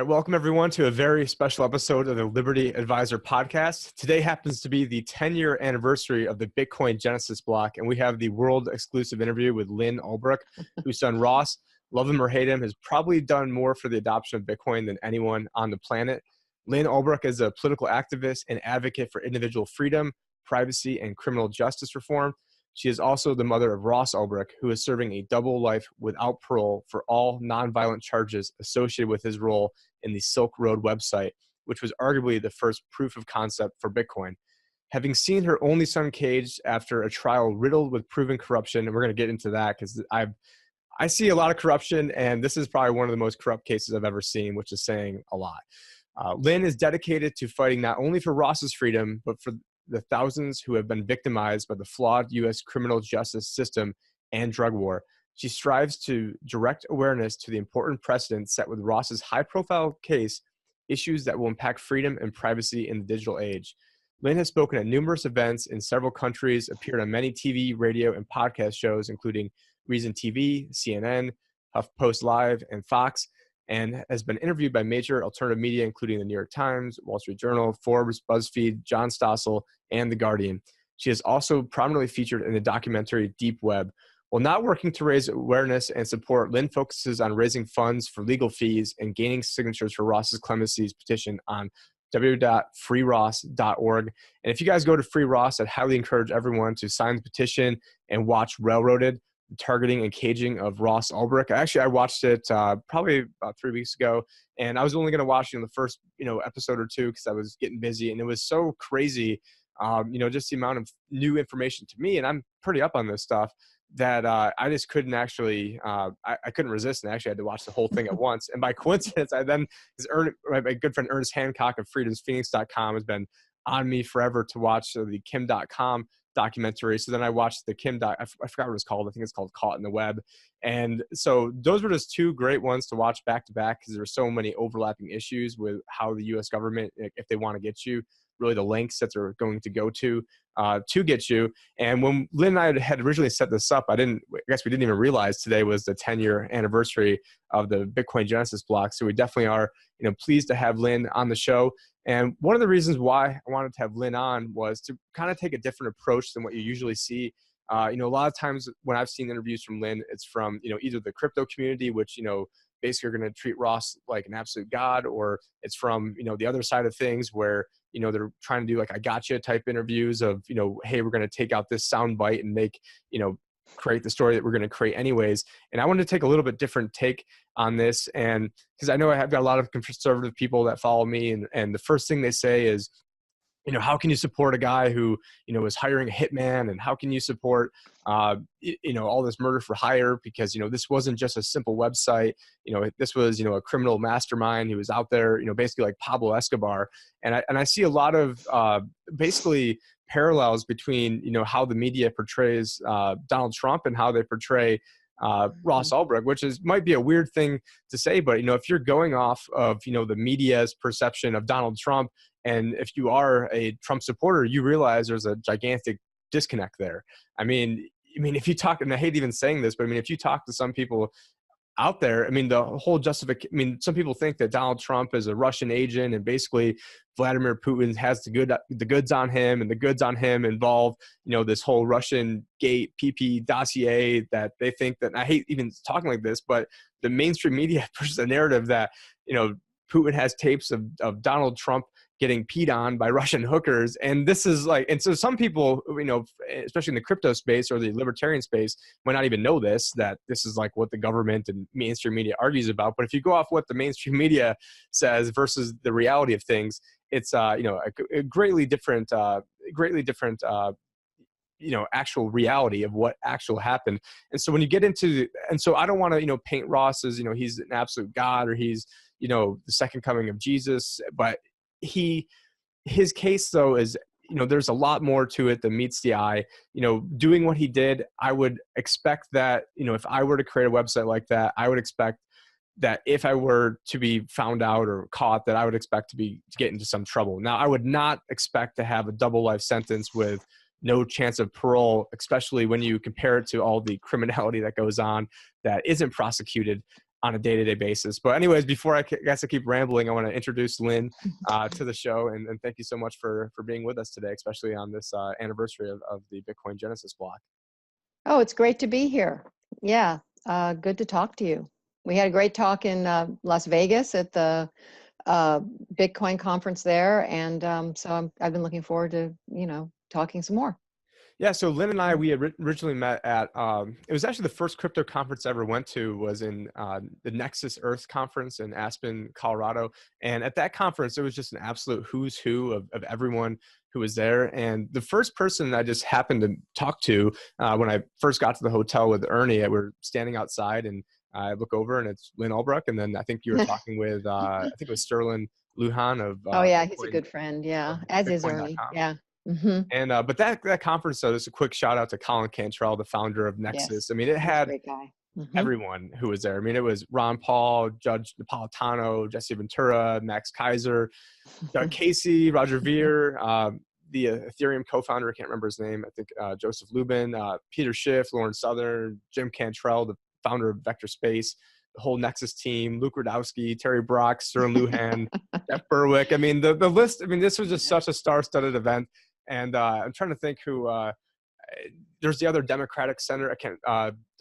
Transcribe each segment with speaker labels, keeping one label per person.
Speaker 1: All right, welcome everyone to a very special episode of the Liberty Advisor podcast. Today happens to be the 10-year anniversary of the Bitcoin Genesis block, and we have the world exclusive interview with Lyn Ulbricht, whose son Ross, love him or hate him, has probably done more for the adoption of Bitcoin than anyone on the planet. Lyn Ulbricht is a political activist and advocate for individual freedom, privacy, and criminal justice reform. She is also the mother of Ross Ulbricht, who is serving a double life without parole for all nonviolent charges associated with his role in the Silk Road website, which was arguably the first proof of concept for Bitcoin. Having seen her only son caged after a trial riddled with proven corruption, and we're going to get into that because I see a lot of corruption, and this is probably one of the most corrupt cases I've ever seen, which is saying a lot. Lyn is dedicated to fighting not only for Ross's freedom, but for the thousands who have been victimized by the flawed U.S. criminal justice system and drug war. She strives to direct awareness to the important precedents set with Ross's high-profile case, issues that will impact freedom and privacy in the digital age. Lyn has spoken at numerous events in several countries, appeared on many TV, radio, and podcast shows, including Reason TV, CNN, HuffPost Live, and Fox, and has been interviewed by major alternative media, including the New York Times, Wall Street Journal, Forbes, BuzzFeed, John Stossel, and The Guardian. She is also prominently featured in the documentary Deep Web. While not working to raise awareness and support, Lyn focuses on raising funds for legal fees and gaining signatures for Ross's clemency's petition on www.freeross.org. And if you guys go to Free Ross, I'd highly encourage everyone to sign the petition and watch Railroaded, the targeting and caging of Ross Ulbricht. Actually, I watched it probably about 3 weeks ago, and I was only going to watch the first episode or two because I was getting busy, and it was so crazy, just the amount of new information to me, and I'm pretty up on this stuff, that I just couldn't actually, I couldn't resist, and actually had to watch the whole thing at once. And by coincidence, my good friend Ernest Hancock of freedomsphoenix.com has been on me forever to watch the Kim.com documentary. So then I watched the I forgot what it was called. I think it's called Caught in the Web. And so those were just two great ones to watch back to back because there are so many overlapping issues with how the U.S. government, if they want to get you, really the links that they're going to go to get you. And when Lyn and I had originally set this up, I guess we didn't even realize today was the 10-year anniversary of the Bitcoin Genesis block. So we definitely are, pleased to have Lyn on the show. And one of the reasons why I wanted to have Lyn on was to kind of take a different approach than what you usually see. A lot of times when I've seen interviews from Lyn, it's from, either the crypto community, which, basically are going to treat Ross like an absolute god, or it's from, the other side of things where, they're trying to do like I gotcha type interviews of, hey, we're going to take out this sound bite and make, create the story that we're going to create anyways. And I wanted to take a little bit different take on this. And because I know I have got a lot of conservative people that follow me, and the first thing they say is, how can you support a guy who, is hiring a hitman? And how can you support, all this murder for hire? Because, this wasn't just a simple website. This was, a criminal mastermind who was out there, basically like Pablo Escobar. And I see a lot of basically parallels between, how the media portrays Donald Trump and how they portray Ross Ulbricht, which might be a weird thing to say, but if you're going off of the media's perception of Donald Trump, and if you are a Trump supporter, you realize there's a gigantic disconnect there. I mean, if you talk, and I hate even saying this, but if you talk to some people out there, the whole justification, some people think that Donald Trump is a Russian agent and basically Vladimir Putin has the goods on him, and the goods on him involve, this whole Russian gate PP dossier that they think that, and I hate even talking like this, but the mainstream media pushes a narrative that, Putin has tapes of Donald Trump getting peed on by Russian hookers. And this is like, and so some people, especially in the crypto space or the libertarian space, might not even know that this is like what the government and mainstream media argues about. But if you go off what the mainstream media says versus the reality of things, it's, a greatly different, actual reality of what actually happened. And so when you get into, and so I don't want to, paint Ross as, he's an absolute god, or he's, the second coming of Jesus, but his case though is, there's a lot more to it than meets the eye. Doing what he did, I would expect that, if I were to create a website like that, I would expect that if I were to be found out or caught, that I would expect to get into some trouble. Now, I would not expect to have a double life sentence with no chance of parole, especially when you compare it to all the criminality that goes on that isn't prosecuted. on a day-to-day basis. But anyways, before I guess I keep rambling, I want to introduce Lyn to the show, and thank you so much for being with us today, especially on this anniversary of the Bitcoin Genesis block.
Speaker 2: Oh, it's great to be here. Yeah, good to talk to you. We had a great talk in Las Vegas at the Bitcoin conference there, and I've been looking forward to talking some more.
Speaker 1: Yeah, so Lyn and I, we had originally met at, it was actually the first crypto conference I ever went to, was in the Nexus Earth conference in Aspen, Colorado. And at that conference, it was just an absolute who's who of everyone who was there. And the first person I just happened to talk to when I first got to the hotel with Ernie, we were standing outside, and I look over and it's Lyn Ulbricht. And then I think you were talking with, I think it was Sterling Lujan of
Speaker 2: Oh yeah, he's a
Speaker 1: Bitcoin,
Speaker 2: good friend. Yeah,
Speaker 1: of
Speaker 2: as is Ernie.
Speaker 1: Bitcoin.com.
Speaker 2: Yeah. Mm-hmm.
Speaker 1: And but that conference, though, just a quick shout out to Colin Cantrell, the founder of Nexus.
Speaker 2: Yes,
Speaker 1: I mean, it
Speaker 2: he's a
Speaker 1: had
Speaker 2: great guy. Mm-hmm.
Speaker 1: everyone who was there. I mean, it was Ron Paul, Judge Napolitano, Jesse Ventura, Max Kaiser, Doug Casey, Roger Ver, the Ethereum co-founder, I can't remember his name, I think Joseph Lubin, Peter Schiff, Lauren Southern, Jim Cantrell, the founder of Vector Space, the whole Nexus team, Luke Rudowski, Terry Brock, Sterling Lujan, Jeff Berwick. I mean, the list, I mean, this was just such a star-studded event. And I'm trying to think who, there's the other Democratic senator, I can't,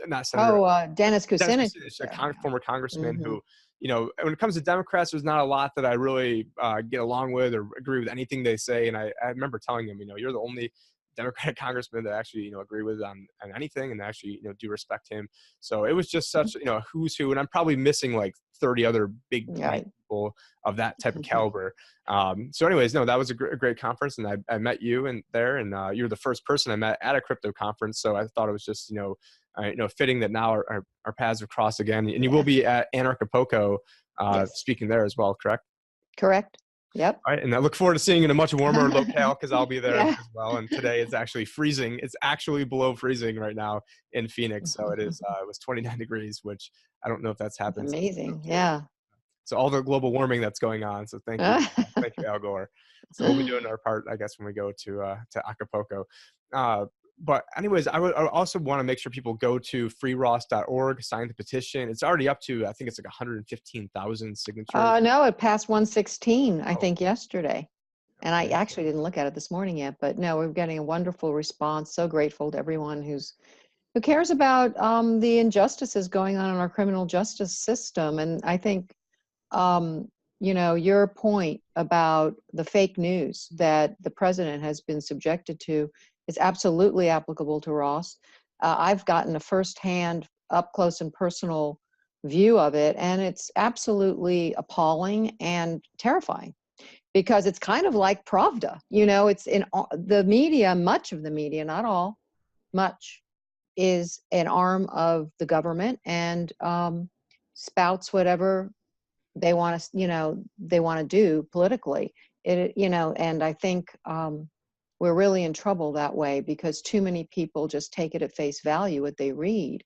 Speaker 1: not senator.
Speaker 2: Dennis Kucinich.
Speaker 1: A former congressman who, you know, when it comes to Democrats, there's not a lot that I really get along with or agree with anything they say. And I remember telling him, you know, you're the only Democratic congressman that actually, you know, agree with on anything, and actually, you know, do respect him. So it was just such, you know, a who's who, and I'm probably missing like 30 other big people of that type of caliber. So anyways, no, that was a great conference, and I met you there, and you were the first person I met at a crypto conference. So I thought it was just, you know, fitting that now our paths have crossed again, and you will be at Anarchapulco speaking there as well, correct?
Speaker 2: Correct. Yep.
Speaker 1: All right, and I look forward to seeing you in a much warmer locale, because I'll be there as well. And today it's actually freezing. It's actually below freezing right now in Phoenix. So it is. It was 29 degrees, which I don't know if that's happened.
Speaker 2: That's amazing. Yeah.
Speaker 1: So all the global warming that's going on. So thank you, thank you, Al Gore. So we'll be doing our part, I guess, when we go to Acapulco. But anyways, I also want to make sure people go to freeross.org, sign the petition. It's already up to, I think it's like 115,000 signatures.
Speaker 2: No, it passed 116, I think, yesterday. And I actually didn't look at it this morning yet, but no, we're getting a wonderful response. So grateful to everyone who cares about the injustices going on in our criminal justice system. And I think, you know, your point about the fake news that the president has been subjected to is absolutely applicable to Ross. I've gotten a firsthand, up close and personal view of it, and it's absolutely appalling and terrifying, because it's kind of like Pravda. You know, it's in the media, much of the media, not all, much is an arm of the government, and spouts whatever they want to, you know, they want to do politically. You know, and I think we're really in trouble that way, because too many people just take it at face value what they read.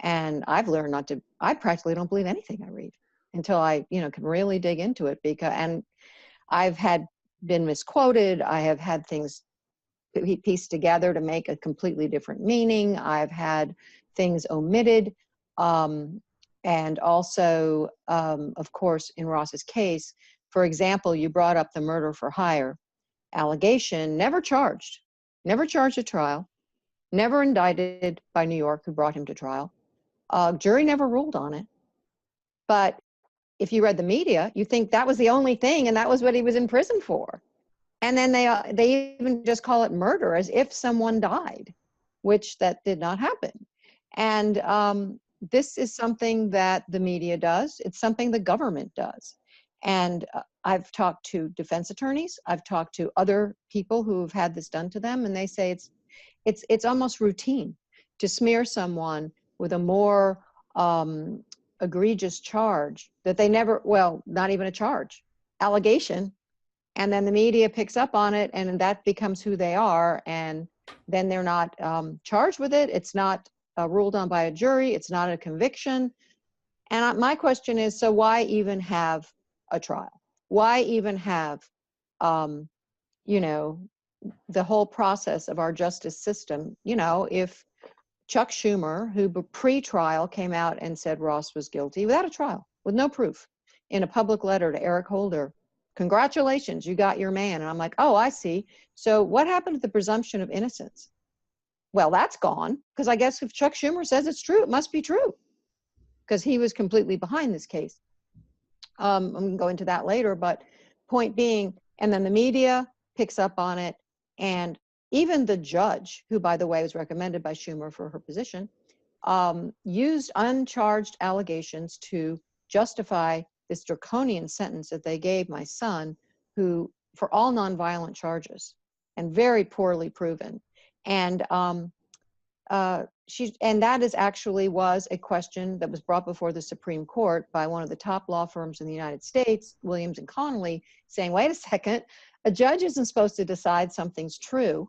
Speaker 2: And I've learned not to, I practically don't believe anything I read until I, you know, can really dig into it, and I've been misquoted. I have had things pieced together to make a completely different meaning. I've had things omitted. And also, of course, in Ross's case, for example, you brought up the murder for hire allegation, never charged at trial, never indicted by New York, who brought him to trial. Jury never ruled on it. But if you read the media, you think that was the only thing, and that was what he was in prison for. And then they even just call it murder, as if someone died, which that did not happen. And this is something that the media does. It's something the government does. And I've talked to defense attorneys. I've talked to other people who have had this done to them, and they say it's almost routine to smear someone with a more egregious charge that they never, well, not even a charge, allegation, and then the media picks up on it, and that becomes who they are, and then they're not charged with it. It's not ruled on by a jury. It's not a conviction. And my question is, so why even have a trial? Why even have, you know, the whole process of our justice system? You know, if Chuck Schumer, who pre-trial came out and said Ross was guilty without a trial, with no proof, in a public letter to Eric Holder. Congratulations, you got your man. And I'm like, oh, I see. So what happened to the presumption of innocence? Well, that's gone, because I guess if Chuck Schumer says it's true, it must be true, because he was completely behind this case. I'm going to go into that later, but point being, and then the media picks up on it, and even the judge, who, by the way, was recommended by Schumer for her position, used uncharged allegations to justify this draconian sentence that they gave my son, who, for all nonviolent charges, and very poorly proven. And that is actually was a question that was brought before the Supreme Court by one of the top law firms in the United States, Williams and Connolly, saying, wait a second, a judge isn't supposed to decide something's true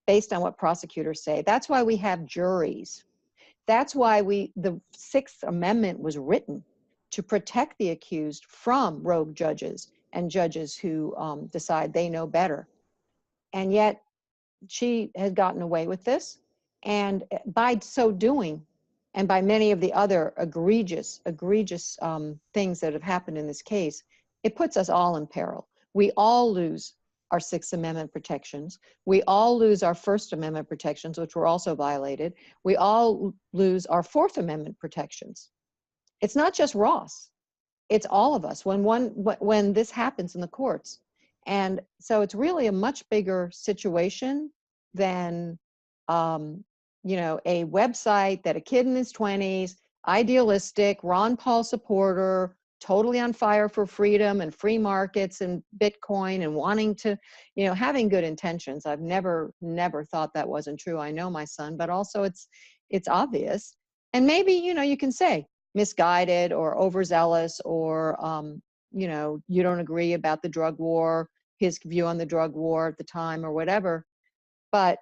Speaker 2: based on what prosecutors say. That's why we have juries. That's why the Sixth Amendment was written, to protect the accused from rogue judges and judges who decide they know better. And yet she has gotten away with this. And by so doing, and by many of the other egregious things that have happened in this case, it puts us all in peril. We all lose our Sixth Amendment protections. We all lose our First Amendment protections, which were also violated. We all lose our Fourth Amendment protections. It's not just Ross. It's all of us when this happens in the courts. And so it's really a much bigger situation than, a website that a kid in his 20s, idealistic, Ron Paul supporter, totally on fire for freedom and free markets and Bitcoin and wanting to, having good intentions. I've never thought that wasn't true. I know my son, but also it's obvious. And maybe, you can say misguided or overzealous or, you don't agree about the drug war, his view on the drug war at the time or whatever. But,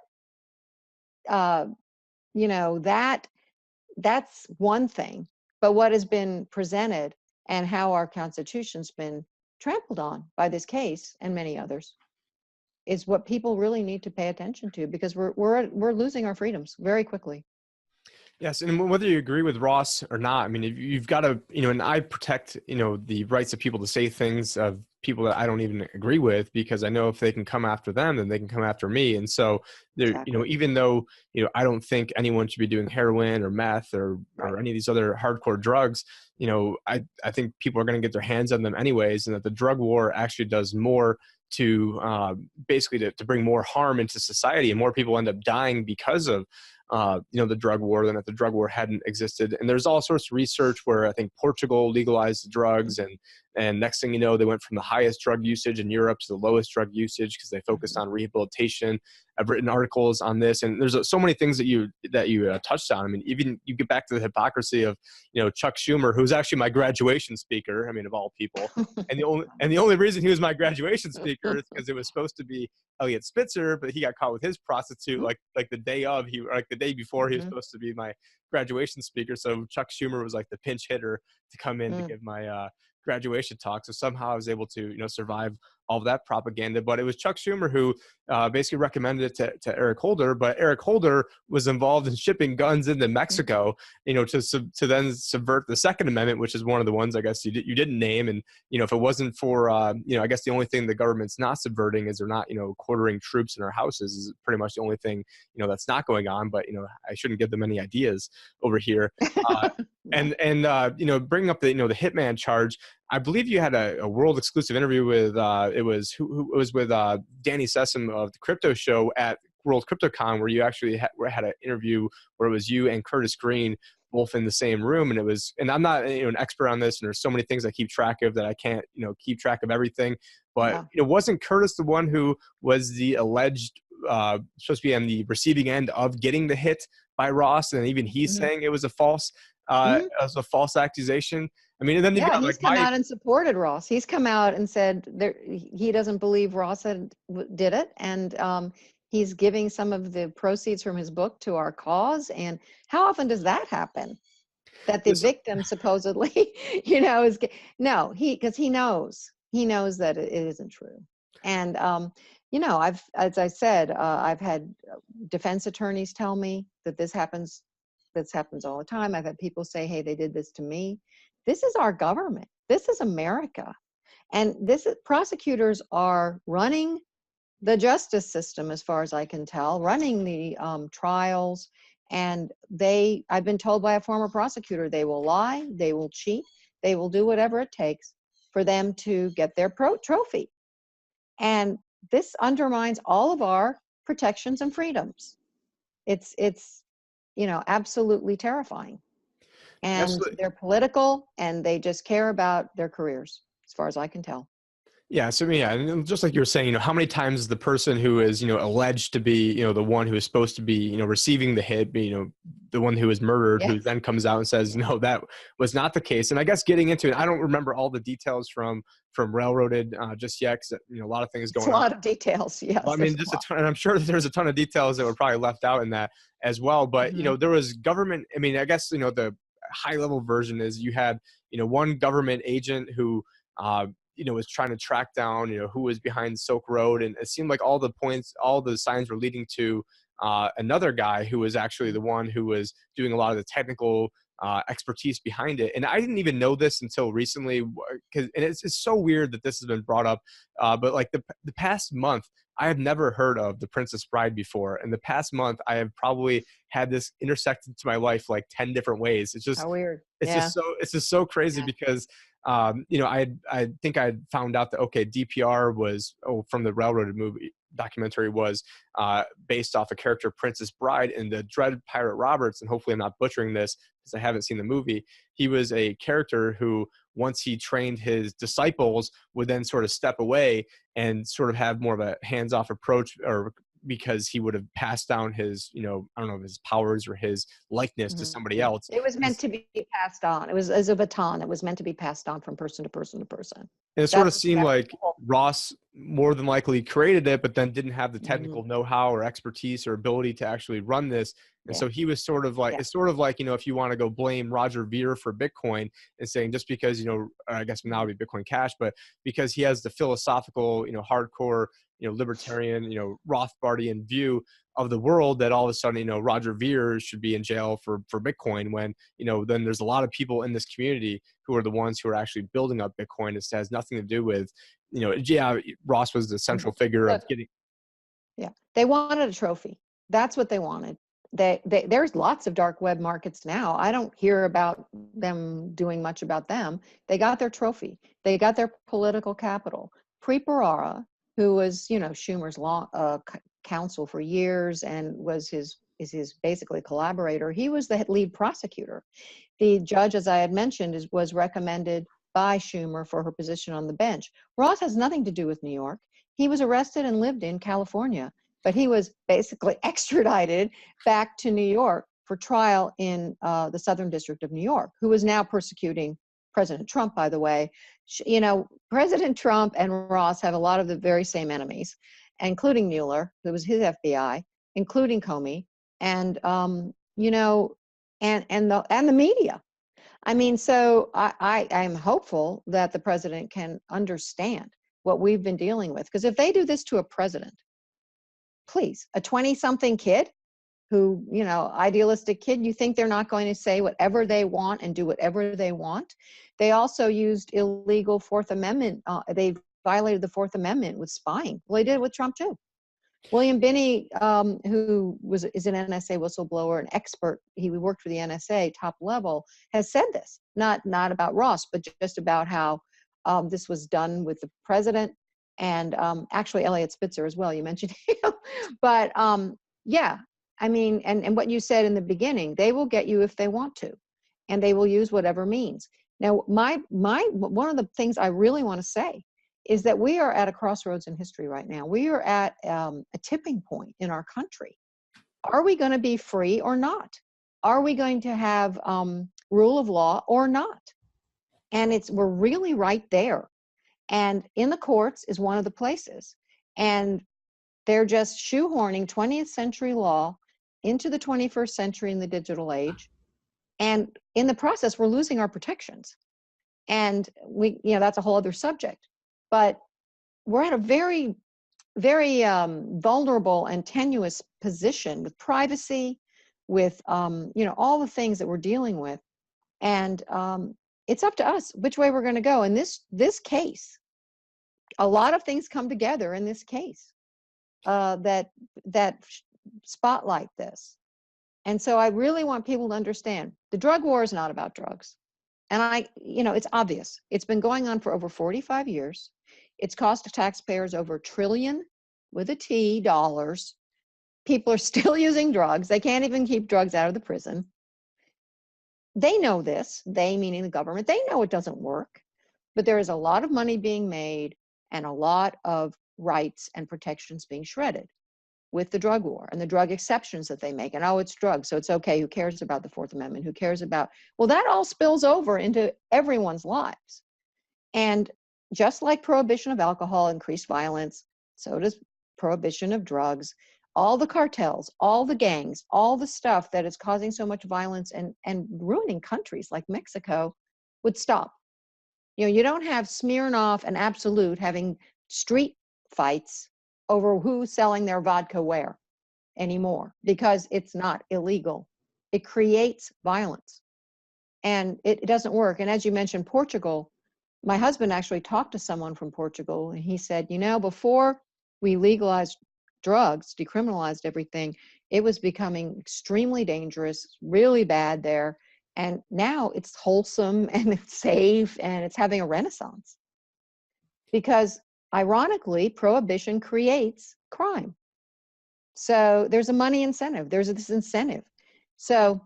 Speaker 2: that's one thing. But what has been presented and how our Constitution's been trampled on by this case and many others is what people really need to pay attention to, because we're losing our freedoms very quickly.
Speaker 1: Yes, and whether you agree with Ross or not, I mean, you've got to, and I protect, the rights of people to say things of people that I don't even agree with, because I know if they can come after them, then they can come after me. And so there,
Speaker 2: Exactly.
Speaker 1: even though, I don't think anyone should be doing heroin or meth or any of these other hardcore drugs, I think people are going to get their hands on them anyways, and that the drug war actually does more to basically to bring more harm into society, and more people end up dying because of the drug war than if the drug war hadn't existed. And there's all sorts of research where I think Portugal legalized the drugs, and next thing you know, they went from the highest drug usage in Europe to the lowest drug usage because they focused on rehabilitation. I've written articles on this, and there's so many things that you touched on. I mean, even you get back to the hypocrisy of Chuck Schumer, who's actually my graduation speaker. I mean, of all people, and the only reason he was my graduation speaker is because it was supposed to be Elliot Spitzer, but he got caught with his prostitute like the day before he was supposed to be my graduation speaker. So Chuck Schumer was like the pinch hitter to come in to give my graduation talk. So somehow I was able to survive all of that propaganda. But it was Chuck Schumer who basically recommended it to Eric Holder. But Eric Holder was involved in shipping guns into Mexico, to then subvert the Second Amendment, which is one of the ones I guess you didn't name. And if it wasn't for I guess the only thing the government's not subverting is they're not quartering troops in our houses is pretty much the only thing that's not going on. But I shouldn't give them any ideas over here. And bringing up the the hitman charge, I believe you had a world exclusive interview with it was with Danny Sessom of the Crypto Show at World CryptoCon, where you actually had an interview where it was you and Curtis Green both in the same room. And I'm not an expert on this, and there's so many things I keep track of that I can't keep track of everything. But wasn't Curtis the one who was the alleged supposed to be on the receiving end of getting the hit by Ross, and even he's saying it was a false accusation? I mean, and then
Speaker 2: he's come out and supported Ross. He's come out and said he doesn't believe Ross did it, and he's giving some of the proceeds from his book to our cause. And how often does that happen? That the victim supposedly, is because he knows that it isn't true. And as I said, I've had defense attorneys tell me that this happens this happens all the time. I've had people say, hey, they did this to me. This is our government. This is America. And prosecutors are running the justice system, as far as I can tell, running the trials. And I've been told by a former prosecutor, they will lie, they will cheat, they will do whatever it takes for them to get their trophy. And this undermines all of our protections and freedoms. It's absolutely terrifying. And
Speaker 1: Absolutely.
Speaker 2: they're political, and they just care about their careers, as far as I can tell.
Speaker 1: Yeah. So, yeah, and just like you were saying, how many times the person who is, alleged to be, the one who is supposed to be, receiving the hit, the one who was murdered,
Speaker 2: Yeah.
Speaker 1: who then comes out and says, no, that was not the case. And I guess getting into it, I don't remember all the details from Railroaded just yet, because, a lot of things
Speaker 2: It's
Speaker 1: going
Speaker 2: a
Speaker 1: on.
Speaker 2: lot of details. Yes.
Speaker 1: Well, I mean, just a ton, and I'm sure that there's a ton of details that were probably left out in that as well. But, there was government, I mean, I guess, the high level version is you had, one government agent who, was trying to track down, who was behind Silk Road. And it seemed like all the signs were leading to another guy who was actually the one who was doing a lot of the technical expertise behind it. And I didn't even know this until recently, and it's so weird that this has been brought up. But like the past month, I have never heard of the Princess Bride before. And the past month, I have probably had this intersected to my life like 10 different ways. It's just,
Speaker 2: How weird.
Speaker 1: it's
Speaker 2: Yeah.
Speaker 1: just so crazy because, I think I found out that, okay, DPR was, from the Railroaded movie documentary, was based off a character, Princess Bride, in the Dread Pirate Roberts. And hopefully I'm not butchering this because I haven't seen the movie. He was a character who, once he trained his disciples, would then sort of step away and sort of have more of a hands-off approach, or because he would have passed down his, I don't know, his powers or his likeness to somebody else.
Speaker 2: It was meant to be passed on. It was as a baton. It was meant to be passed on from person to person to person.
Speaker 1: And it sort of seemed like Ross more than likely created it, but then didn't have the technical know-how or expertise or ability to actually run this. And so he was sort of like, it's sort of like, if you want to go blame Roger Ver for Bitcoin and saying just because, I guess now it'd be Bitcoin Cash, but because he has the philosophical, hardcore, libertarian, Rothbardian view of the world, that all of a sudden, Roger Ver should be in jail for Bitcoin, when, then there's a lot of people in this community who are the ones who are actually building up Bitcoin. It has nothing to do with, Ross was the central figure of getting.
Speaker 2: Yeah. They wanted a trophy. That's what they wanted. There's lots of dark web markets now. I don't hear about them doing much about them. They got their trophy. They got their political capital. Preet Bharara, who was, Schumer's counsel for years and was his basically collaborator. He was the lead prosecutor. The judge, as I had mentioned, was recommended by Schumer for her position on the bench. Ross has nothing to do with New York. He was arrested and lived in California, but he was basically extradited back to New York for trial in the Southern District of New York, who is now persecuting President Trump, by the way. President Trump and Ross have a lot of the very same enemies, including Mueller, who was his FBI, including Comey, and and the media. I mean, so I'm hopeful that the president can understand what we've been dealing with. Because if they do this to a president, please, a 20-something kid who, idealistic kid, you think they're not going to say whatever they want and do whatever they want? They also used illegal Fourth Amendment. They violated the Fourth Amendment with spying. Well, they did it with Trump too. William Binney, who is an NSA whistleblower, an expert, he worked for the NSA top level, has said this, not about Ross, but just about how this was done with the president, and actually Elliot Spitzer as well, you mentioned him. But yeah, I mean, and what you said in the beginning, they will get you if they want to, and they will use whatever means. Now, one of the things I really want to say is that we are at a crossroads in history right now. We are at a tipping point in our country. Are we going to be free or not? Are we going to have rule of law or not? And we're really right there. And in the courts is one of the places. And they're just shoehorning 20th century law into the 21st century in the digital age. And in the process, we're losing our protections. And that's a whole other subject. But we're at a very, very vulnerable and tenuous position with privacy, with, all the things that we're dealing with. And it's up to us which way we're going to go. In this case, a lot of things come together in this case that spotlight this. And so I really want people to understand the drug war is not about drugs. And it's obvious. It's been going on for over 45 years. It's cost taxpayers over $1 trillion with a T dollars. People are still using drugs. They can't even keep drugs out of the prison. They know this, they meaning the government, they know it doesn't work, but there is a lot of money being made and a lot of rights and protections being shredded with the drug war and the drug exceptions that they make. And it's drugs, so it's okay. Who cares about the Fourth Amendment? Who cares about, well, that all spills over into everyone's lives. And just like prohibition of alcohol increased violence, so does prohibition of drugs. All the cartels, all the gangs, all the stuff that is causing so much violence and ruining countries like Mexico would stop. You don't have Smirnoff and Absolute having street fights over who's selling their vodka where anymore, because it's not illegal. It creates violence and it doesn't work. And as you mentioned, Portugal, my husband actually talked to someone from Portugal and he said, before we legalized drugs, decriminalized everything, it was becoming extremely dangerous, really bad there. And now it's wholesome and it's safe and it's having a renaissance. Because ironically, prohibition creates crime. So there's a money incentive. There's this incentive. So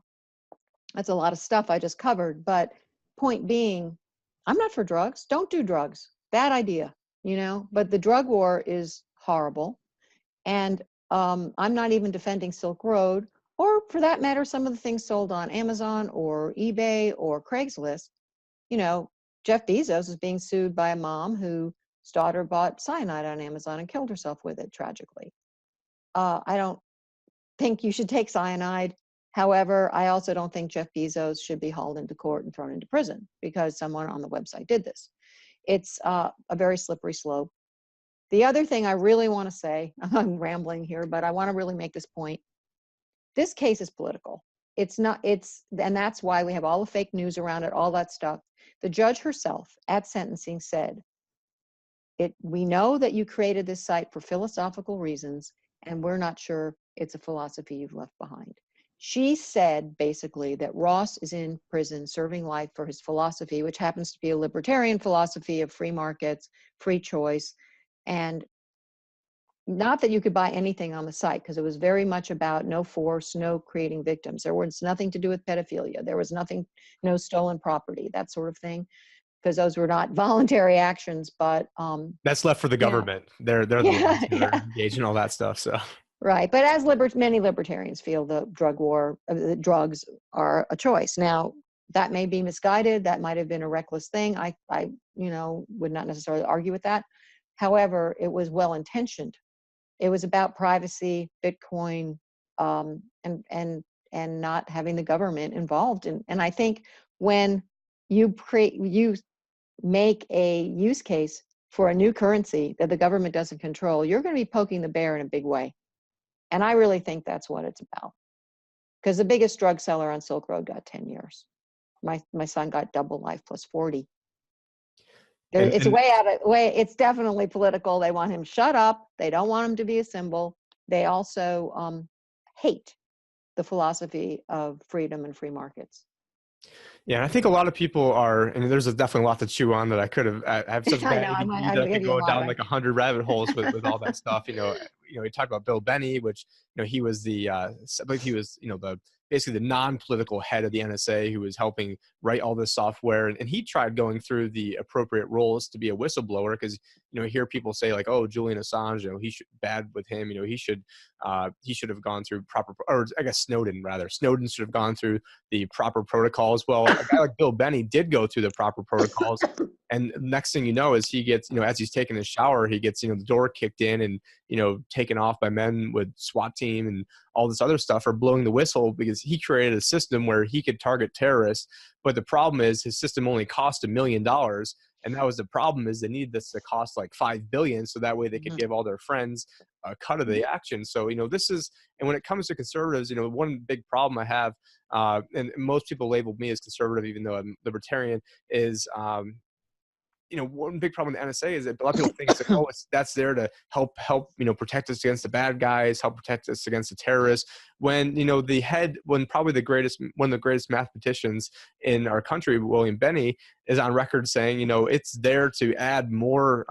Speaker 2: that's a lot of stuff I just covered. But point being, I'm not for drugs. Don't do drugs. Bad idea, But the drug war is horrible. And I'm not even defending Silk Road, or for that matter, some of the things sold on Amazon or eBay or Craigslist. Jeff Bezos is being sued by a mom whose daughter bought cyanide on Amazon and killed herself with it, tragically. I don't think you should take cyanide. However, I also don't think Jeff Bezos should be hauled into court and thrown into prison because someone on the website did this. It's a very slippery slope. The other thing I really want to say, I'm rambling here, but I want to really make this point. This case is political. And that's why we have all the fake news around it, all that stuff. The judge herself at sentencing said, we know that you created this site for philosophical reasons, and we're not sure it's a philosophy you've left behind. She said basically that Ross is in prison serving life for his philosophy, which happens to be a libertarian philosophy of free markets, free choice, and not that you could buy anything on the site, because it was very much about no force, no creating victims. There was nothing to do with pedophilia. There was nothing, no stolen property, that sort of thing, because those were not voluntary actions. But
Speaker 1: that's left for the government. They're the ones who are engaged in all that stuff. So
Speaker 2: right, but as many libertarians feel, the drug war, the drugs are a choice. Now that may be misguided. That might have been a reckless thing. I would not necessarily argue with that. However, it was well intentioned. It was about privacy, Bitcoin, and not having the government involved. And I think when you make a use case for a new currency that the government doesn't control, you're going to be poking the bear in a big way. And I really think that's what it's about. Because the biggest drug seller on Silk Road got 10 years. My son got double life plus 40. It's it's definitely political. They want him shut up. They don't want him to be a symbol. They also hate the philosophy of freedom and free markets.
Speaker 1: Yeah, and I think a lot of people are, and there's definitely a lot to chew on that I could have. I have such bad ADD that I could go down like 100 rabbit holes with all that stuff. We talked about Bill Benny, which he was the I believe he was basically the non-political head of the NSA who was helping write all this software, and he tried going through the appropriate roles to be a whistleblower, because you hear people say like, oh, Julian Assange, he should, bad with him, he should have gone through proper, or I guess Snowden should have gone through the proper protocols. Well, a guy like Bill Benny did go through the proper protocols. And next thing you know is he gets, as he's taking a shower, he gets, the door kicked in and, taken off by men with SWAT team and all this other stuff, or blowing the whistle because he created a system where he could target terrorists. But the problem is his system only cost $1 million. And that was the problem, is they needed this to cost like $5 billion, so that way they could give all their friends a cut of the action. So, this is, and when it comes to conservatives, one big problem I have, and most people label me as conservative, even though I'm libertarian, is, one big problem with the NSA is that a lot of people think it's like, oh, that's there to help, protect us against the bad guys, help protect us against the terrorists. When, when probably one of the greatest mathematicians in our country, William Benny, is on record saying, it's there to add more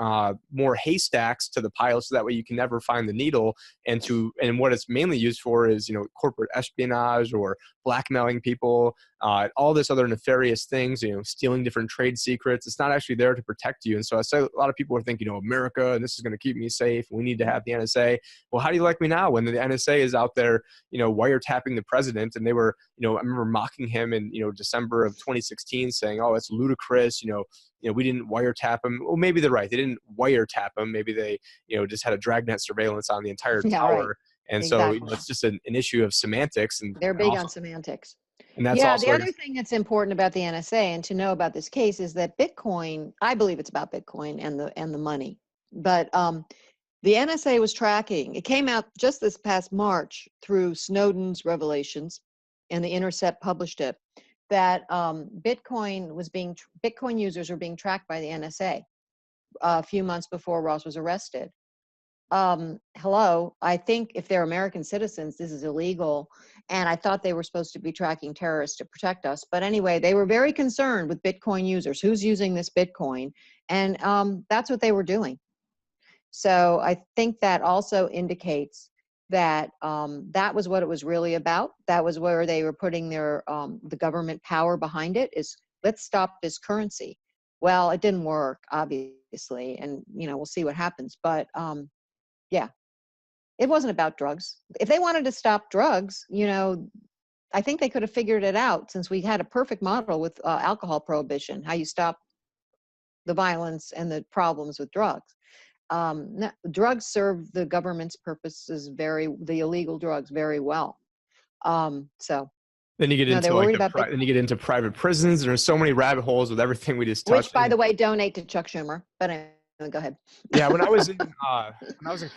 Speaker 1: haystacks to the pile, so that way you can never find the needle. And what it's mainly used for is, corporate espionage or blackmailing people, all this other nefarious things, stealing different trade secrets. It's not actually there to protect you. And so I say a lot of people are thinking, America, and this is going to keep me safe. We need to have the NSA. Well, how do you like me now when the NSA is out there, wiretapping the president? And they were, I remember mocking him in, December of 2016, saying, oh, it's ludicrous. We didn't wiretap him. Well, maybe they're right. They didn't wiretap him. Maybe they, just had a dragnet surveillance on the entire tower.
Speaker 2: Right.
Speaker 1: And
Speaker 2: Exactly.
Speaker 1: so it's just an issue of semantics. And
Speaker 2: they're big on semantics.
Speaker 1: And that's
Speaker 2: yeah,
Speaker 1: also,
Speaker 2: the other thing that's important about the NSA and to know about this case is that Bitcoin, I believe it's about Bitcoin and the money, but the NSA was tracking. It came out just this past March through Snowden's revelations, and The Intercept published it, that Bitcoin users were being tracked by the NSA a few months before Ross was arrested. Hello, I think if they're American citizens, this is illegal. And I thought they were supposed to be tracking terrorists to protect us. But anyway, they were very concerned with Bitcoin users, who's using this Bitcoin. And that's what they were doing. So I think that also indicates that that was what it was really about. That was where they were putting their the government power behind it, is let's stop this currency. Well, it didn't work, obviously. And, we'll see what happens. But yeah, it wasn't about drugs. If they wanted to stop drugs, I think they could have figured it out, since we had a perfect model with alcohol prohibition, how you stop the violence and the problems with drugs. Drugs serve the government's purposes the illegal drugs very well. So
Speaker 1: then you get into then you get into private prisons. There's so many rabbit holes with everything we just touched.
Speaker 2: Which, by the way, donate to Chuck Schumer. But anyway, go ahead.
Speaker 1: Yeah, when I was in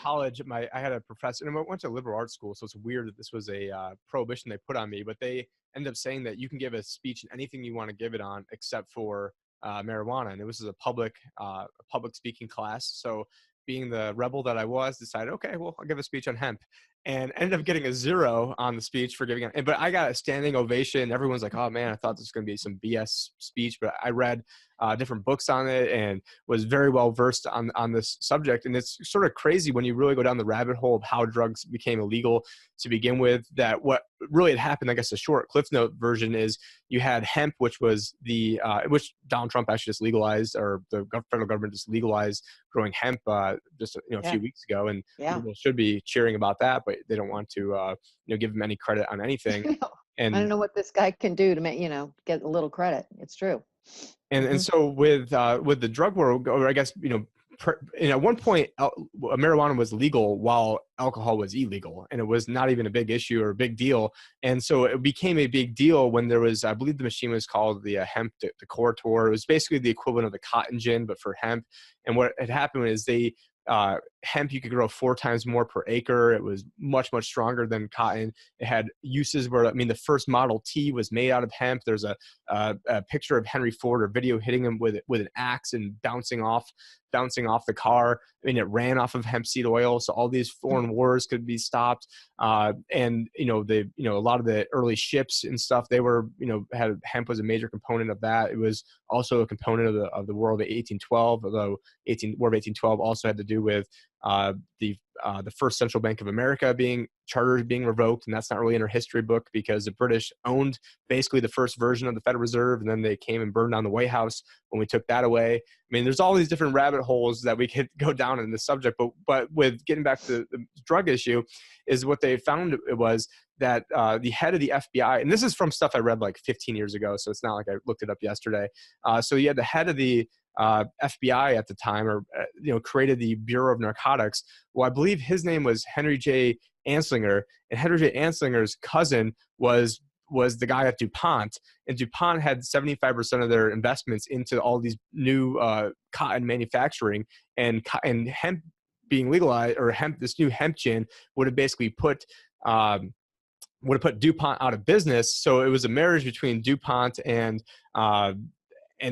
Speaker 1: college, I had a professor, and I went to liberal arts school, so it's weird that this was a prohibition they put on me. But they ended up saying that you can give a speech in anything you want to give it on, except for marijuana. And it was a public speaking class. So being the rebel that I was, decided, okay, well, I'll give a speech on hemp, and ended up getting a 0 on the speech for giving it. But I got a standing ovation. Everyone's like, oh man, I thought this was going to be some BS speech, but I read different books on it and was very well versed on this subject. And it's sort of crazy when you really go down the rabbit hole of how drugs became illegal to begin with, that what really had happened, I guess the short Cliff Note version is you had hemp, which was which Donald Trump actually just legalized, or the federal government just legalized growing hemp just a few weeks ago. And people should be cheering about that, but they don't want to give him any credit on anything. And
Speaker 2: I don't know what this guy can do to make, get a little credit. It's true.
Speaker 1: And so with the drug war, or I guess, at one point, marijuana was legal while alcohol was illegal, and it was not even a big issue or a big deal. And so it became a big deal when there was, I believe the machine was called the hemp decorator. It was basically the equivalent of the cotton gin, but for hemp. And what had happened is hemp, you could grow 4 times more per acre. It was much, much stronger than cotton. It had uses where, the first Model T was made out of hemp. There's a picture of Henry Ford, or video, hitting him with an axe and bouncing off the car. It ran off of hemp seed oil. So all these foreign wars could be stopped. And a lot of the early ships and stuff, they were, had hemp was a major component of that. It was also a component of the War of 1812, although War of 1812 also had to do with the first central bank of America charters being revoked. And that's not really in our history book, because the British owned basically the first version of the Federal Reserve, and then they came and burned down the White House when we took that away. There's all these different rabbit holes that we could go down in this subject, but with getting back to the drug issue, is what they found was that the head of the FBI, and this is from stuff I read like 15 years ago, so it's not like I looked it up yesterday. So you had the head of the FBI at the time, or created the Bureau of Narcotics. Well, I believe his name was Henry J. Anslinger, and Henry J. Anslinger's cousin was was the guy at DuPont, and DuPont had 75% of their investments into all these new cotton manufacturing, and hemp being legalized, or this new hemp gin would have basically put DuPont out of business. So it was a marriage between DuPont and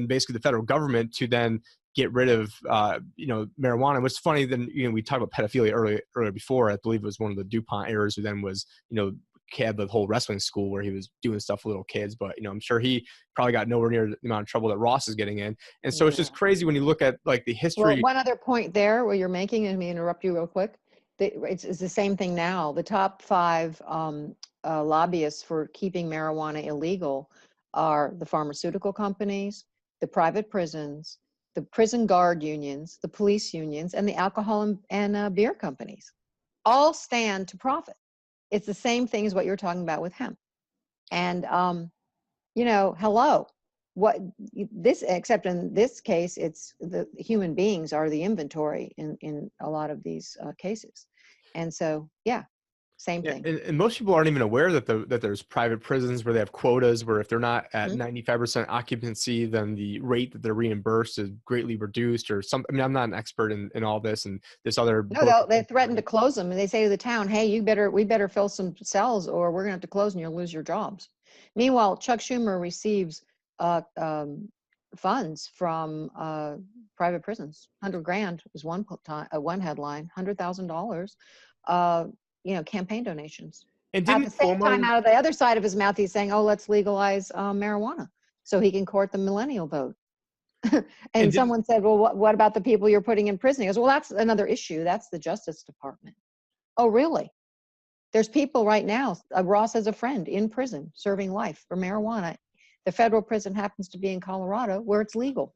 Speaker 1: basically the federal government to then get rid of marijuana. What's funny, then we talked about pedophilia earlier before. I believe it was one of the DuPont heirs who then was had the whole wrestling school where he was doing stuff with little kids. But I'm sure he probably got nowhere near the amount of trouble that Ross is getting in. And so it's just crazy when you look at like the history.
Speaker 2: Well, one other point there where you're making, and let me interrupt you real quick. It's the same thing now. The top 5 lobbyists for keeping marijuana illegal are the pharmaceutical companies, the private prisons, the prison guard unions, the police unions, and the alcohol and beer companies. All stand to profit. It's the same thing as what you're talking about with hemp. And, hello, except in this case, it's the human beings are the inventory in a lot of these cases. And so, same thing.
Speaker 1: And most people aren't even aware that there's private prisons where they have quotas, where if they're not at 95% occupancy, then the rate that they're reimbursed is greatly reduced or something. I mean, I'm not an expert in all this and this other.
Speaker 2: No, they threaten to close them, and they say to the town, "Hey, we better fill some cells, or we're going to have to close, and you'll lose your jobs." Meanwhile, Chuck Schumer receives funds from private prisons. $100,000 was one headline. $100,000. Campaign donations.
Speaker 1: And
Speaker 2: at the same time, out of the other side of his mouth, he's saying, "Oh, let's legalize marijuana so he can court the millennial vote." and someone said, "Well, what about the people you're putting in prison?" He goes, "Well, that's another issue. That's the Justice Department." Oh, really? There's people right now. Ross has a friend in prison serving life for marijuana. The federal prison happens to be in Colorado, where it's legal.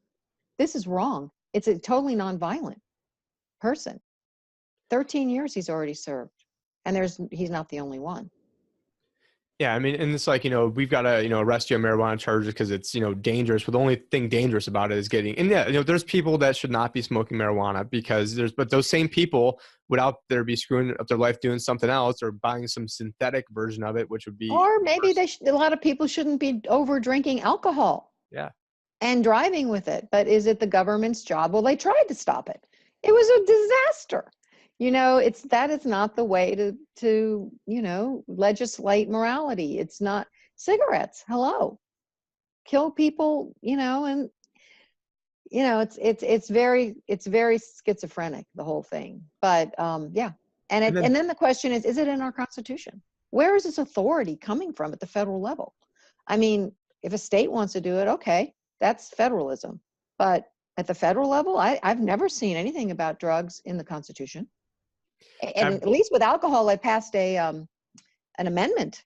Speaker 2: This is wrong. It's a totally nonviolent person. 13 years he's already served. And he's not the only one.
Speaker 1: Yeah, I mean, and it's like, we've got to, arrest you on marijuana charges because it's, dangerous. But the only thing dangerous about it is there's people that should not be smoking marijuana but those same people would out there be screwing up their life doing something else or buying some synthetic version of it, which would be.
Speaker 2: Or maybe a lot of people shouldn't be over drinking alcohol.
Speaker 1: Yeah.
Speaker 2: And driving with it. But is it the government's job? Well, they tried to stop it. It was a disaster. That is not the way to legislate morality. It's not cigarettes. Hello, kill people. And it's very schizophrenic, the whole thing. But and then the question is it in our Constitution? Where is this authority coming from at the federal level? I mean, if a state wants to do it, okay, that's federalism. But at the federal level, I've never seen anything about drugs in the Constitution. And at least with alcohol, they passed an amendment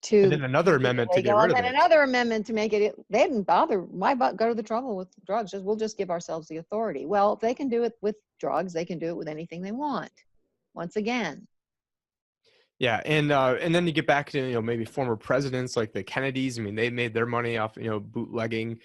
Speaker 2: to.
Speaker 1: And then another amendment to get rid of it.
Speaker 2: And then another amendment to make it. They didn't bother. Why go to the trouble with drugs? We'll just give ourselves the authority. Well, if they can do it with drugs, they can do it with anything they want. Once again.
Speaker 1: Yeah, and then you get back to maybe former presidents like the Kennedys. I mean, they made their money off bootlegging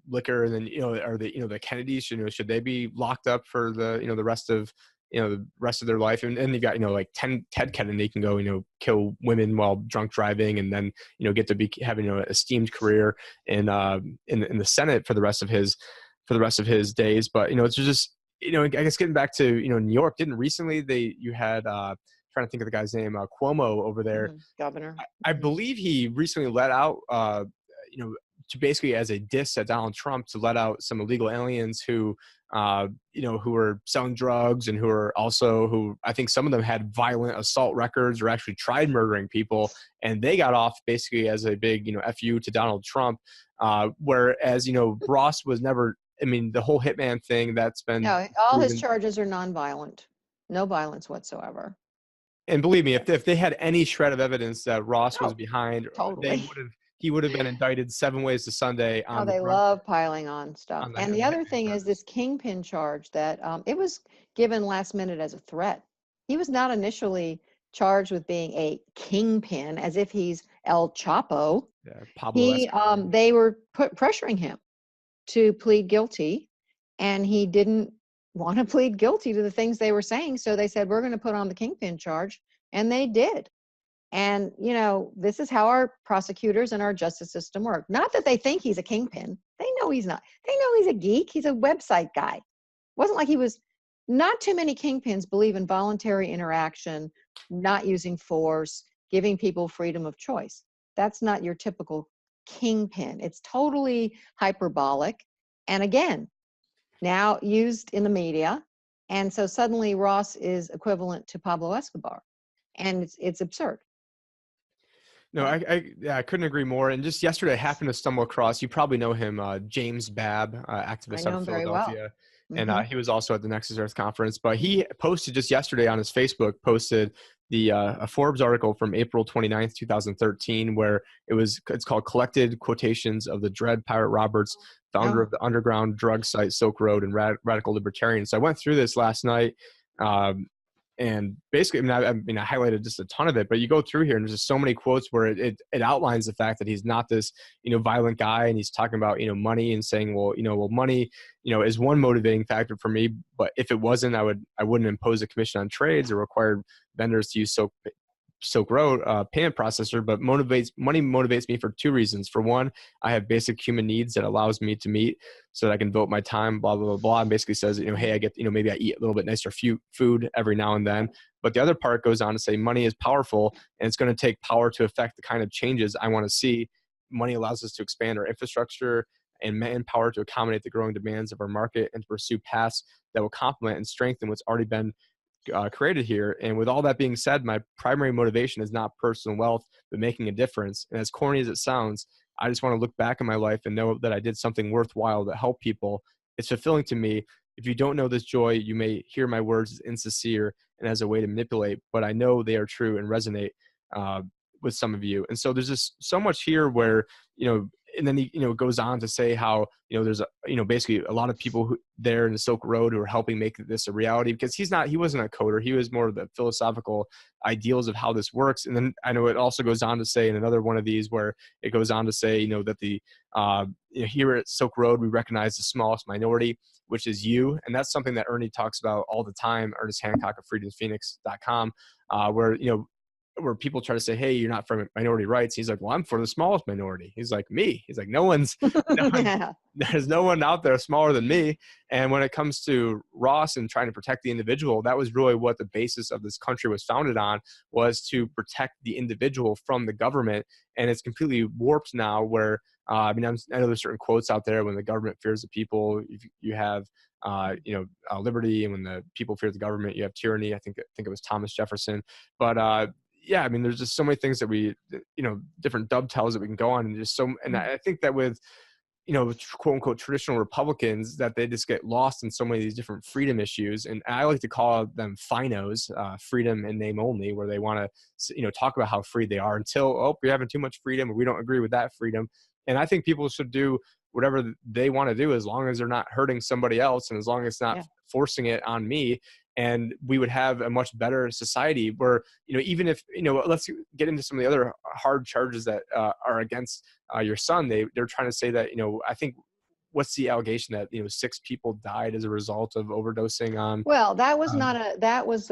Speaker 1: liquor, and then are the Kennedys should they be locked up for the rest of the rest of their life? And you've got like Ted Kennedy can go kill women while drunk driving, and then get to be having an esteemed career in the Senate for the rest of his days. But it's just I guess getting back to New York, didn't recently you had trying to think of the guy's name, Cuomo over there.
Speaker 2: Governor.
Speaker 1: I believe he recently let out, to basically as a diss at Donald Trump, to let out some illegal aliens who were selling drugs and who I think some of them had violent assault records or actually tried murdering people, and they got off basically as a big, FU to Donald Trump. Whereas, Ross was never, I mean, the whole hitman thing that's been.
Speaker 2: No, all his charges are nonviolent, no violence whatsoever.
Speaker 1: And believe me, if they had any shred of evidence that Ross was behind,
Speaker 2: totally.
Speaker 1: he would have been indicted 7 ways to Sunday.
Speaker 2: They love piling on stuff. And the other thing is this Kingpin charge that it was given last minute as a threat. He was not initially charged with being a kingpin, as if he's El Chapo.
Speaker 1: Yeah, Pablo.
Speaker 2: They were pressuring him to plead guilty, and he didn't want to plead guilty to the things they were saying. So they said, we're going to put on the Kingpin charge. And they did. And, this is how our prosecutors and our justice system work. Not that they think he's a kingpin. They know he's not. They know he's a geek. He's a website guy. Wasn't like he was. Not too many kingpins believe in voluntary interaction, not using force, giving people freedom of choice. That's not your typical kingpin. It's totally hyperbolic. And again, now used in the media. And so suddenly Ross is equivalent to Pablo Escobar. And it's absurd.
Speaker 1: No, yeah, I couldn't agree more. And just yesterday, I happened to stumble across, you probably know him, James Babb,
Speaker 2: I
Speaker 1: activist out
Speaker 2: know
Speaker 1: of
Speaker 2: him very well.
Speaker 1: Philadelphia. And
Speaker 2: Mm-hmm.
Speaker 1: he was also at the Nexus Earth Conference. But he posted just yesterday on his Facebook, posted a Forbes article from April 29th, 2013, where it's called Collected Quotations of the Dread Pirate Roberts, founder
Speaker 2: Oh,
Speaker 1: of the underground drug site Silk Road and radical libertarian. So I went through this last night. And basically, I highlighted just a ton of it, but you go through here and there's just so many quotes where it outlines the fact that he's not this, violent guy. And he's talking about, money and saying, well, money, is one motivating factor for me. But if it wasn't, I wouldn't impose a commission on trades or require vendors to use Silk Road payment processor. But money motivates me for two reasons. For one, I have basic human needs that allows me to meet so that I can devote my time, blah, blah, blah, blah. And basically says, hey, I get, maybe I eat a little bit nicer food every now and then. But the other part goes on to say money is powerful and it's going to take power to affect the kind of changes I want to see. Money allows us to expand our infrastructure and manpower to accommodate the growing demands of our market and to pursue paths that will complement and strengthen what's already been created here. And with all that being said, my primary motivation is not personal wealth, but making a difference. And as corny as it sounds, I just want to look back in my life and know that I did something worthwhile to help people. It's fulfilling to me. If you don't know this joy, you may hear my words as insincere and as a way to manipulate, but I know they are true and resonate with some of you. And so there's just so much here where, and then he, goes on to say how, there's basically a lot of people there in the Silk Road who are helping make this a reality, because he wasn't a coder. He was more of the philosophical ideals of how this works. And then I know it also goes on to say in another one of these where it goes on to say, that the, here at Silk Road, we recognize the smallest minority, which is you. And that's something that Ernie talks about all the time, Ernest Hancock of freedomsphoenix.com, where people try to say, hey, you're not for minority rights. He's like, well, I'm for the smallest minority. He's like, me. He's like,
Speaker 2: yeah.
Speaker 1: there's no one out there smaller than me. And when it comes to Ross and trying to protect the individual, that was really what the basis of this country was founded on, was to protect the individual from the government. And it's completely warped now where, I know there's certain quotes out there: when the government fears the people, you have, liberty, and when the people fear the government, you have tyranny. I think it was Thomas Jefferson. But yeah, there's just so many things that we, different dovetails that we can go on, and and I think that with, quote unquote traditional Republicans, that they just get lost in so many of these different freedom issues. And I like to call them finos, freedom in name only, where they want to, talk about how free they are until, oh, we're having too much freedom, or we don't agree with that freedom. And I think people should do whatever they want to do, as long as they're not hurting somebody else, and as long as it's not forcing it on me. And we would have a much better society where, even if, let's get into some of the other hard charges that are against your son. They're trying to say that, I think, what's the allegation that, 6 people died as a result of overdosing on.
Speaker 2: Well, that was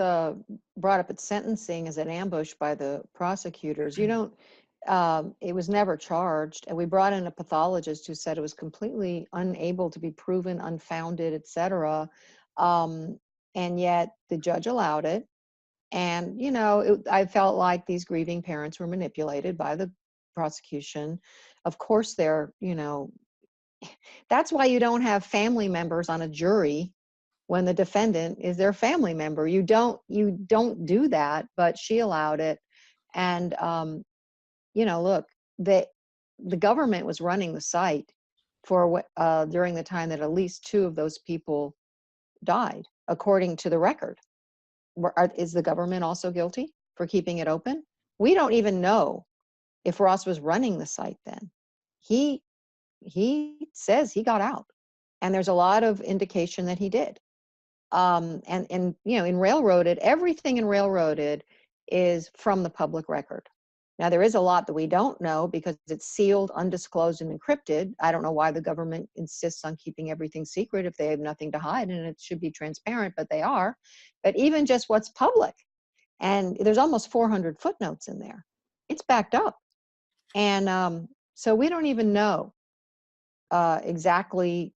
Speaker 2: brought up at sentencing as an ambush by the prosecutors. It was never charged. And we brought in a pathologist who said it was completely unable to be proven, unfounded, et cetera. And yet the judge allowed it. And, I felt like these grieving parents were manipulated by the prosecution. Of course, that's why you don't have family members on a jury when the defendant is their family member. You don't do that, but she allowed it. And, look, the government was running the site for during the time that at least 2 of those people died, according to the record. Is the government also guilty for keeping it open? We don't even know if Ross was running the site then. He says he got out, and there's a lot of indication that he did. And in Railroaded, everything in Railroaded is from the public record. Now, there is a lot that we don't know because it's sealed, undisclosed, and encrypted. I don't know why the government insists on keeping everything secret if they have nothing to hide, and it should be transparent, but they are. But even just what's public, And there's almost 400 footnotes in there. It's backed up. And so we don't even know exactly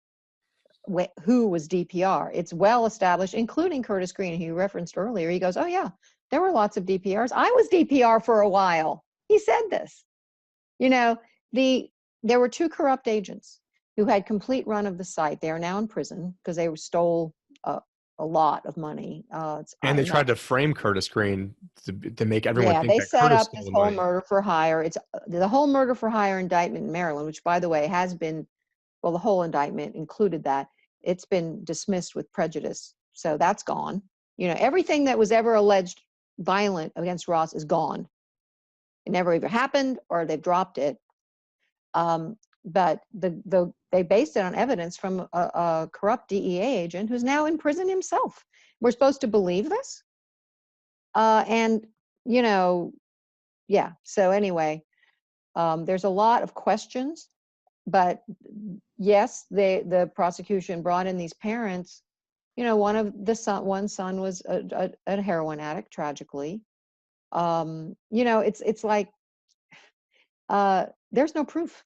Speaker 2: who was DPR. It's well established, including Curtis Green, who you referenced earlier. He goes, oh yeah, there were lots of DPRs. I was DPR for a while. He said this. You know, there were 2 corrupt agents who had complete run of the site. They are now in prison because they stole a lot of money.
Speaker 1: And they
Speaker 2: Not,
Speaker 1: tried to frame Curtis Green to make everyone
Speaker 2: yeah,
Speaker 1: think
Speaker 2: they
Speaker 1: that
Speaker 2: set
Speaker 1: Curtis
Speaker 2: up
Speaker 1: stole
Speaker 2: this
Speaker 1: the
Speaker 2: whole
Speaker 1: money.
Speaker 2: murder for hire. It's the whole murder for hire indictment in Maryland, which, by the way, has been, well, the whole indictment included that. It's been dismissed with prejudice. So that's gone. You know, everything that was ever alleged violent against Ross is gone. It never either happened or they've dropped it. But they based it on evidence from a corrupt DEA agent who's now in prison himself. We're supposed to believe this? And, you know, yeah. So anyway, there's a lot of questions, but yes, the prosecution brought in these parents. You know, one son was a heroin addict, tragically. You know, it's like there's no proof.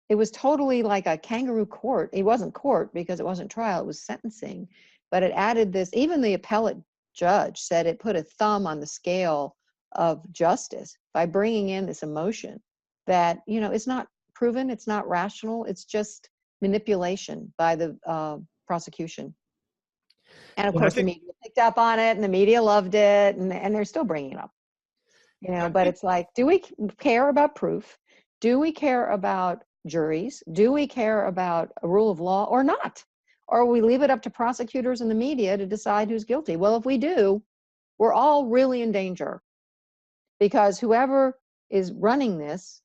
Speaker 2: It was totally like a kangaroo court. It wasn't court because it wasn't trial, it was sentencing. But it added this, even the appellate judge said it put a thumb on the scale of justice by bringing in this emotion that, you know, it's not proven, it's not rational, it's just manipulation by the prosecution. And of
Speaker 1: And I
Speaker 2: course, the
Speaker 1: think,
Speaker 2: media picked up on it and the media loved it, and they're still bringing it up. You know,
Speaker 1: I
Speaker 2: but
Speaker 1: think
Speaker 2: it's like, do we care about proof? Do we care about juries? Do we care about a rule of law or not? Or we leave it up to prosecutors and the media to decide who's guilty? Well, if we do, we're all really in danger, because whoever is running this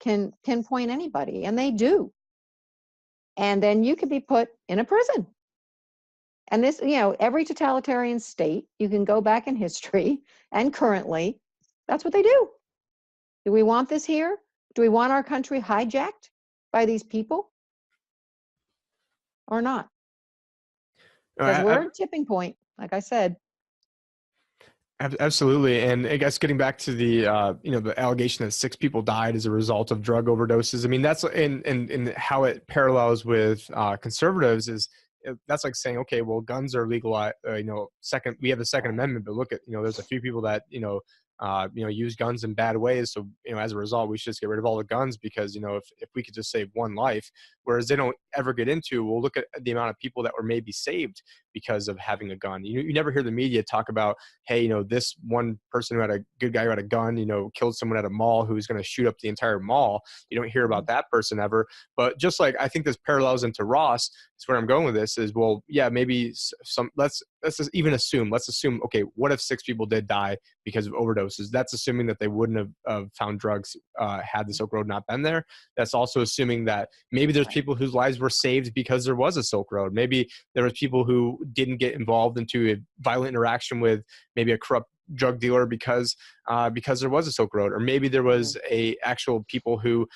Speaker 2: can pinpoint anybody, and they do. And then you could be put in a prison. And this, you know, every totalitarian state, you can go back in history and currently, that's what they do. Do we want this here? Do we want our country hijacked by these people or not? Because we're at a tipping point, like I said.
Speaker 1: Absolutely, and I guess getting back to the the allegation that 6 people died as a result of drug overdoses. I mean, that's in how it parallels with conservatives is that's like saying, okay, well, guns are legalized. We have the Second Amendment, but look at there's a few people that use guns in bad ways. So as a result, we should just get rid of all the guns because if we could just save one life, whereas they don't ever get into. We'll look at the amount of people that were maybe saved because of having a gun. You never hear the media talk about, hey, this one person who had a good guy who had a gun, killed someone at a mall who was going to shoot up the entire mall. You don't hear about that person ever. But just like I think this parallels into Ross, is where I'm going with this is, well, yeah, maybe let's just even assume, okay, what if 6 people did die because of overdoses? That's assuming that they wouldn't have found drugs had the Silk Road not been there. That's also assuming that maybe there's people whose lives were saved because there was a Silk Road. Maybe there was people who didn't get involved into a violent interaction with maybe a corrupt drug dealer because there was a Silk Road, or maybe there was a actual people who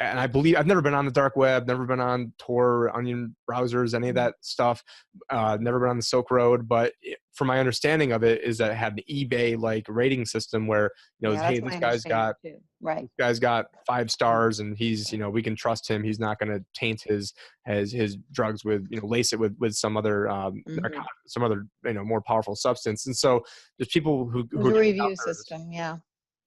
Speaker 1: and I believe, I've never been on the dark web, never been on Tor, Onion browsers, any of that stuff, never been on the Silk Road. But from my understanding of it is that it had an eBay like rating system where, hey, this guy's got 5 stars and he's, we can trust him. He's not going to taint his drugs with, lace it with some other, some other, more powerful substance. And so there's people who
Speaker 2: There's a review system. Yeah.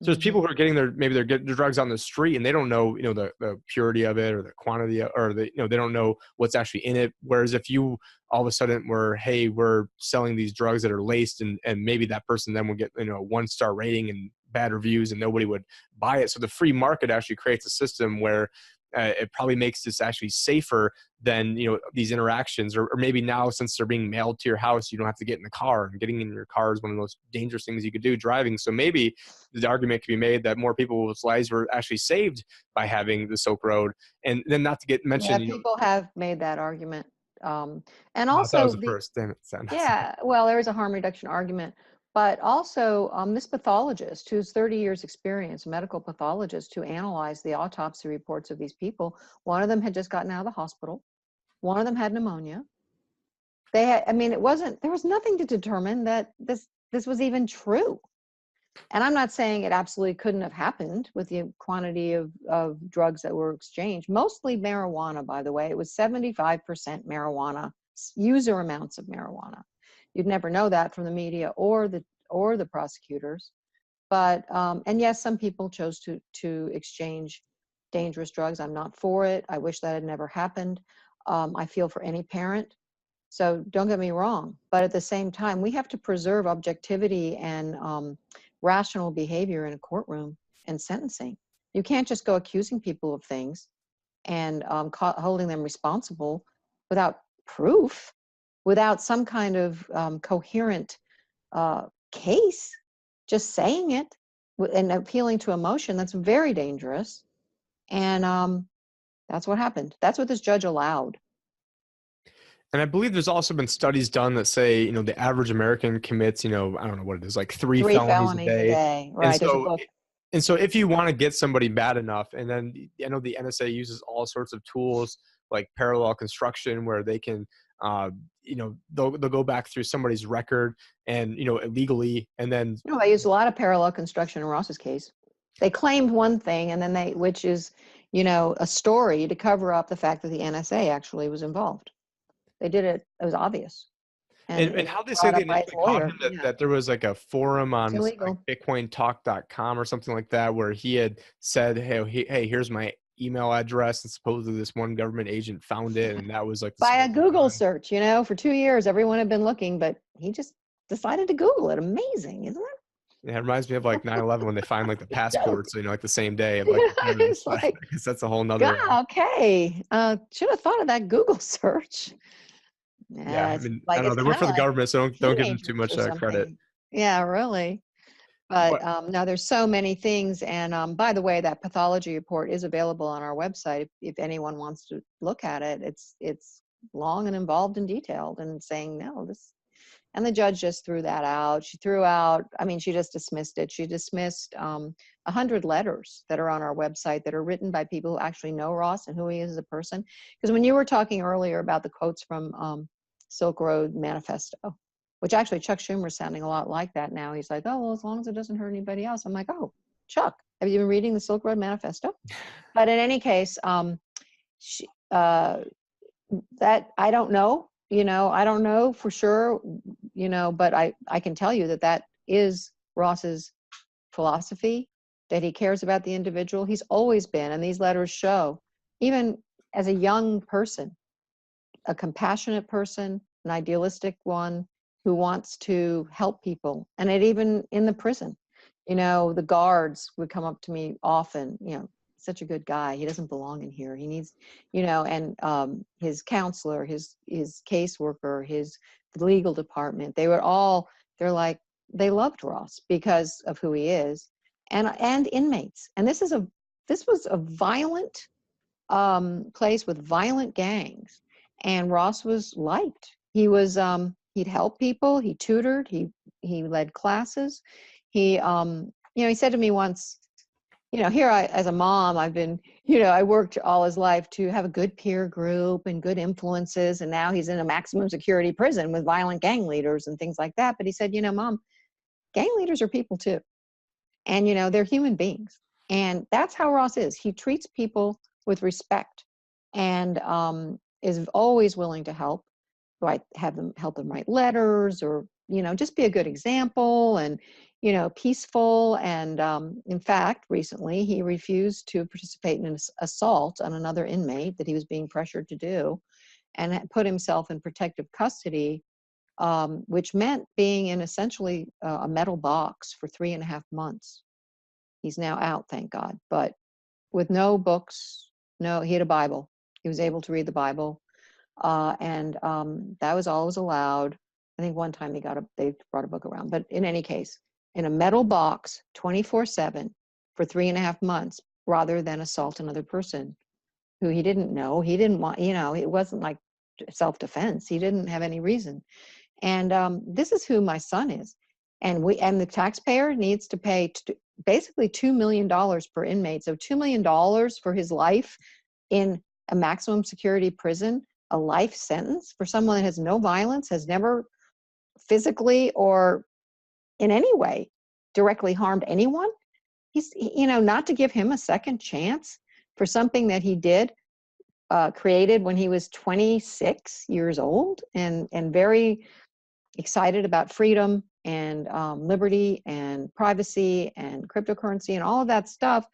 Speaker 1: So there's people who are getting they're getting their drugs on the street and they don't know, the purity of it or the quantity or they don't know what's actually in it. Whereas if you all of a sudden we're selling these drugs that are laced and maybe that person then will get, a 1-star rating and bad reviews and nobody would buy it. So the free market actually creates a system where it probably makes this actually safer than these interactions, or maybe now since they're being mailed to your house, you don't have to get in the car, and getting in your car is one of the most dangerous things you could do driving. So maybe the argument can be made that more people's lives were actually saved by having the Silk Road. And then not to get mentioned,
Speaker 2: people have made that argument, and
Speaker 1: I thought it was
Speaker 2: also
Speaker 1: the first. Damn it, Sam.
Speaker 2: well, there is a harm reduction argument. But also, this pathologist who's 30 years experience, a medical pathologist who analyzed the autopsy reports of these people, one of them had just gotten out of the hospital. One of them had pneumonia. There was nothing to determine that this was even true. And I'm not saying it absolutely couldn't have happened with the quantity of drugs that were exchanged. Mostly marijuana, by the way. It was 75% marijuana, user amounts of marijuana. You'd never know that from the media or the prosecutors. But and yes, some people chose to exchange dangerous drugs. I'm not for it. I wish that had never happened. I feel for any parent. So don't get me wrong. But at the same time, we have to preserve objectivity and rational behavior in a courtroom and sentencing. You can't just go accusing people of things and holding them responsible without proof, without some kind of coherent case. Just saying it and appealing to emotion, that's very dangerous. And that's what happened. That's what this judge allowed.
Speaker 1: And I believe there's also been studies done that say, the average American commits, I don't know what it is, like three
Speaker 2: Three
Speaker 1: felonies a
Speaker 2: felonies a
Speaker 1: day.
Speaker 2: day.
Speaker 1: And
Speaker 2: Right. There's a book.
Speaker 1: so if you want to get somebody bad enough, and then I know the NSA uses all sorts of tools like parallel construction where they can, they'll go back through somebody's record and, illegally, and then.
Speaker 2: They used a lot of parallel construction in Ross's case. They claimed one thing, and then which is, a story to cover up the fact that the NSA actually was involved. They did it. It was obvious.
Speaker 1: And how they say they caught him that there was like a forum on like bitcointalk.com or something like that where he had said, hey, here's my email address, and supposedly this one government agent found it, and that was like
Speaker 2: by a Google search. For 2 years everyone had been looking, but he just decided to Google it. Amazing, isn't it?
Speaker 1: Yeah, it reminds me of like 9/11 when they find like the passports, like the same day of like the
Speaker 2: it's like,
Speaker 1: I guess that's a whole nother.
Speaker 2: Okay, should have thought of that Google search.
Speaker 1: Yeah, I mean, I don't know. They work for the government, so don't give them too much credit.
Speaker 2: Yeah, really. But no, there's so many things. And by the way, that pathology report is available on our website if anyone wants to look at it. It's long and involved and detailed, and saying no, this. And the judge just threw that out. She just dismissed it. She dismissed 100 letters that are on our website that are written by people who actually know Ross and who he is as a person. Because when you were talking earlier about the quotes from Silk Road Manifesto, which actually Chuck Schumer's sounding a lot like that now. He's like, oh, well, as long as it doesn't hurt anybody else. I'm like, oh, Chuck, have you been reading the Silk Road Manifesto? But in any case, that I don't know. I don't know for sure, but I can tell you that is Ross's philosophy, that he cares about the individual. He's always been, and these letters show, even as a young person, a compassionate person, an idealistic one who wants to help people. And even in the prison, the guards would come up to me often, such a good guy. He doesn't belong in here. He needs, and his counselor, his caseworker, his legal department, they're like, they loved Ross because of who he is, and inmates. And this was a violent place with violent gangs, and Ross was liked. He was he'd help people, he tutored, he led classes. He he said to me once, here as a mom, I've been, I worked all his life to have a good peer group and good influences. And now he's in a maximum security prison with violent gang leaders and things like that. But he said, Mom, gang leaders are people too. And, they're human beings. And that's how Ross is. He treats people with respect and is always willing to help, help them write letters, or, just be a good example and, peaceful. And in fact, recently he refused to participate in an assault on another inmate that he was being pressured to do, and put himself in protective custody, which meant being in essentially a metal box for 3.5 months. He's now out, thank God, but with no books. No, he had a Bible. He was able to read the Bible. And that was all was allowed. I think one time they brought a book around, but in any case, in a metal box 24/7 for 3.5 months, rather than assault another person who he didn't know. He didn't want, it wasn't like self-defense. He didn't have any reason. And this is who my son is. And the taxpayer needs to pay basically $2 million per inmate. So $2 million for his life in a maximum security prison, a life sentence for someone that has no violence, has never physically or in any way directly harmed anyone. He's, you know, not to give him a second chance for something that he did, created when he was 26 years old, and very excited about freedom and liberty and privacy and cryptocurrency and all of that stuff.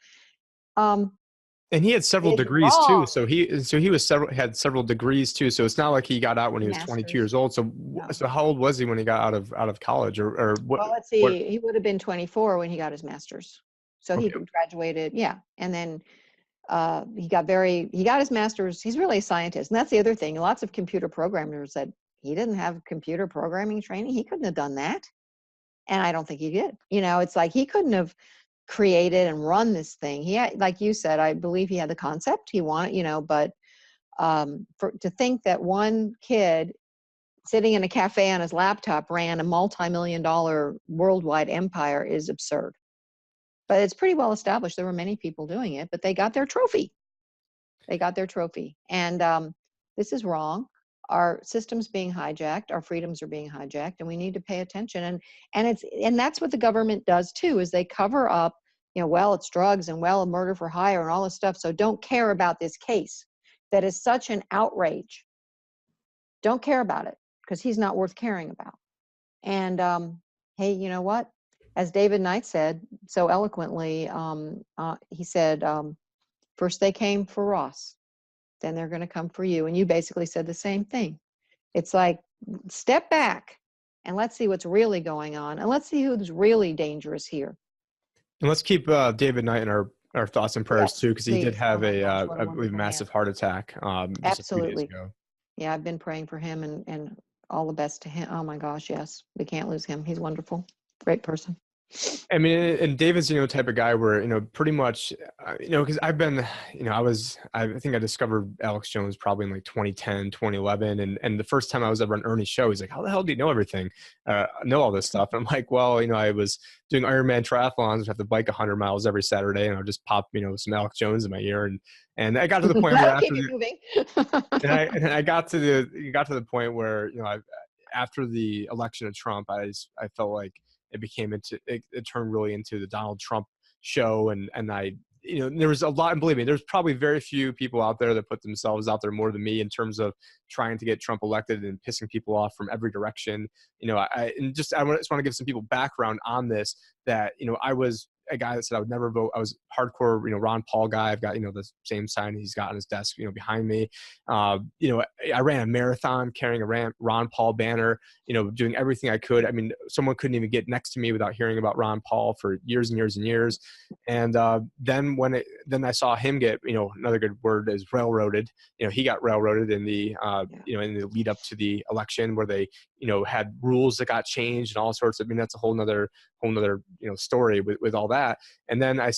Speaker 1: And he had several
Speaker 2: Is
Speaker 1: degrees too.
Speaker 2: wrong.
Speaker 1: So he was had several degrees too. So it's not like he got out when he was 22
Speaker 2: Masters.
Speaker 1: years old. So
Speaker 2: No.
Speaker 1: so how old was he when he got out of college, or what?
Speaker 2: Well, let's
Speaker 1: What?
Speaker 2: see. He would have been 24 when he got his master's. So he
Speaker 1: Okay.
Speaker 2: graduated, yeah, and then he got his master's. He's really a scientist, and that's the other thing. Lots of computer programmers said he didn't have computer programming training. He couldn't have done that, and I don't think he did. You know, it's like he couldn't have created and run this thing. He had, like you said, I believe he had the concept he wanted, you know, but to think that one kid sitting in a cafe on his laptop ran a multi-million-dollar worldwide empire is absurd. But it's pretty well established. There were many people doing it, but they got their trophy. They got their trophy. And this is wrong. Our system's being hijacked. Our freedoms are being hijacked, and we need to pay attention. And that's what the government does too, is they cover up, you know, well, it's drugs, and well, a murder for hire and all this stuff. So don't care about this case that is such an outrage. Don't care about it, because he's not worth caring about. And hey, you know what? As David Knight said so eloquently, he said, first they came for Ross, then they're going to come for you. And you basically said the same thing. It's like, step back and let's see what's really going on, and let's see who's really dangerous here.
Speaker 1: And let's keep David Knight in our thoughts and prayers
Speaker 2: Yes,
Speaker 1: too, because he did
Speaker 2: please. Oh
Speaker 1: have
Speaker 2: my gosh, what a
Speaker 1: I believe
Speaker 2: wonderful man.
Speaker 1: massive heart attack just a few days
Speaker 2: Absolutely.
Speaker 1: ago.
Speaker 2: Yeah, I've been praying for him, and all the best to him. Oh my gosh, yes. We can't lose him. He's wonderful. Great person.
Speaker 1: I mean, and David's, you know, type of guy where, you know, pretty much, you know, because I've been, you know, I think I discovered Alex Jones probably in like 2010, 2011. And the first time I was ever on Ernie's show, he's like, how the hell do you know everything? Know all this stuff? And I'm like, well, you know, I was doing Ironman triathlons. I have to bike 100 miles every Saturday, and I'll just pop, you know, some Alex Jones in my ear. And I got to the point where
Speaker 2: Keep it moving.
Speaker 1: and I got to the point where, you know, after the election of Trump, I felt like it became it turned really into the Donald Trump show, and I, you know, there was a lot, and believe me, there's probably very few people out there that put themselves out there more than me in terms of trying to get Trump elected and pissing people off from every direction. You know, I just want to give some people background on this, that, you know, I was a guy that said I would never vote. I was hardcore, you know, Ron Paul guy. I've got, you know, the same sign he's got on his desk, you know, behind me. You know, I ran a marathon carrying a Ron Paul banner, you know, doing everything I could. I mean, someone couldn't even get next to me without hearing about Ron Paul for years and years and years. And then then I saw him get, you know, another good word is railroaded. You know, he got railroaded in the, you know, in the lead up to the election, where they, you know, had rules that got changed and all sorts of, I mean, that's a whole nother, you know, story with all that. And then I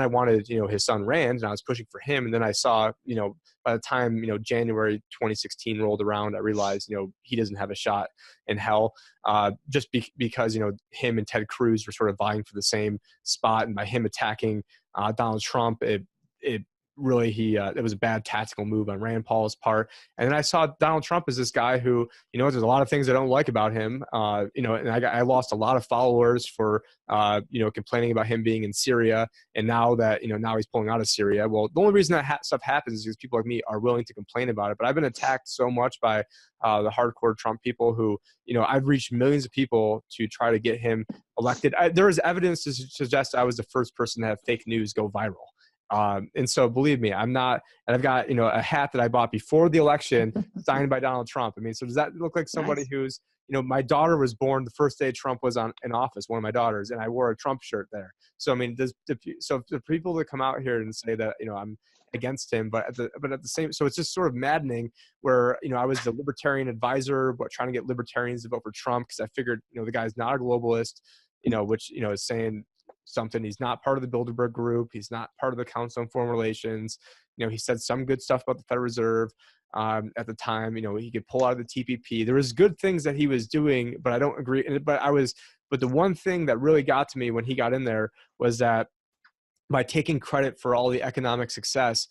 Speaker 1: wanted, you know, his son Rand, and I was pushing for him. And then I saw, you know, by the time, you know, January 2016 rolled around, I realized, you know, he doesn't have a shot in hell, just because, you know, him and Ted Cruz were sort of vying for the same spot. And by him attacking Donald Trump, it really, it was a bad tactical move on Rand Paul's part. And then I saw Donald Trump as this guy who, you know, there's a lot of things I don't like about him, you know, and I lost a lot of followers for, you know, complaining about him being in Syria. And now that, you know, now he's pulling out of Syria. Well, the only reason that stuff happens is because people like me are willing to complain about it. But I've been attacked so much by the hardcore Trump people who, you know, I've reached millions of people to try to get him elected. There is evidence to suggest I was the first person to have fake news go viral. And so believe me, I'm not, and I've got, you know, a hat that I bought before the election signed by Donald Trump. I mean, so does that look like somebody
Speaker 2: Nice.
Speaker 1: who's, you know, my daughter was born the first day Trump was in office, one of my daughters, and I wore a Trump shirt there. So, I mean, so the people that come out here and say that, you know, I'm against him, but at the same, so it's just sort of maddening where, you know, I was the libertarian advisor, but trying to get libertarians to vote for Trump, because I figured, you know, the guy's not a globalist, you know, which, you know, is saying something. He's not part of the Bilderberg group. He's not part of the Council on Foreign Relations. You know, he said some good stuff about the Federal Reserve at the time. You know, he could pull out of the TPP. There was good things that he was doing, but I don't agree. But the one thing that really got to me when he got in there was that by taking credit for all the economic success,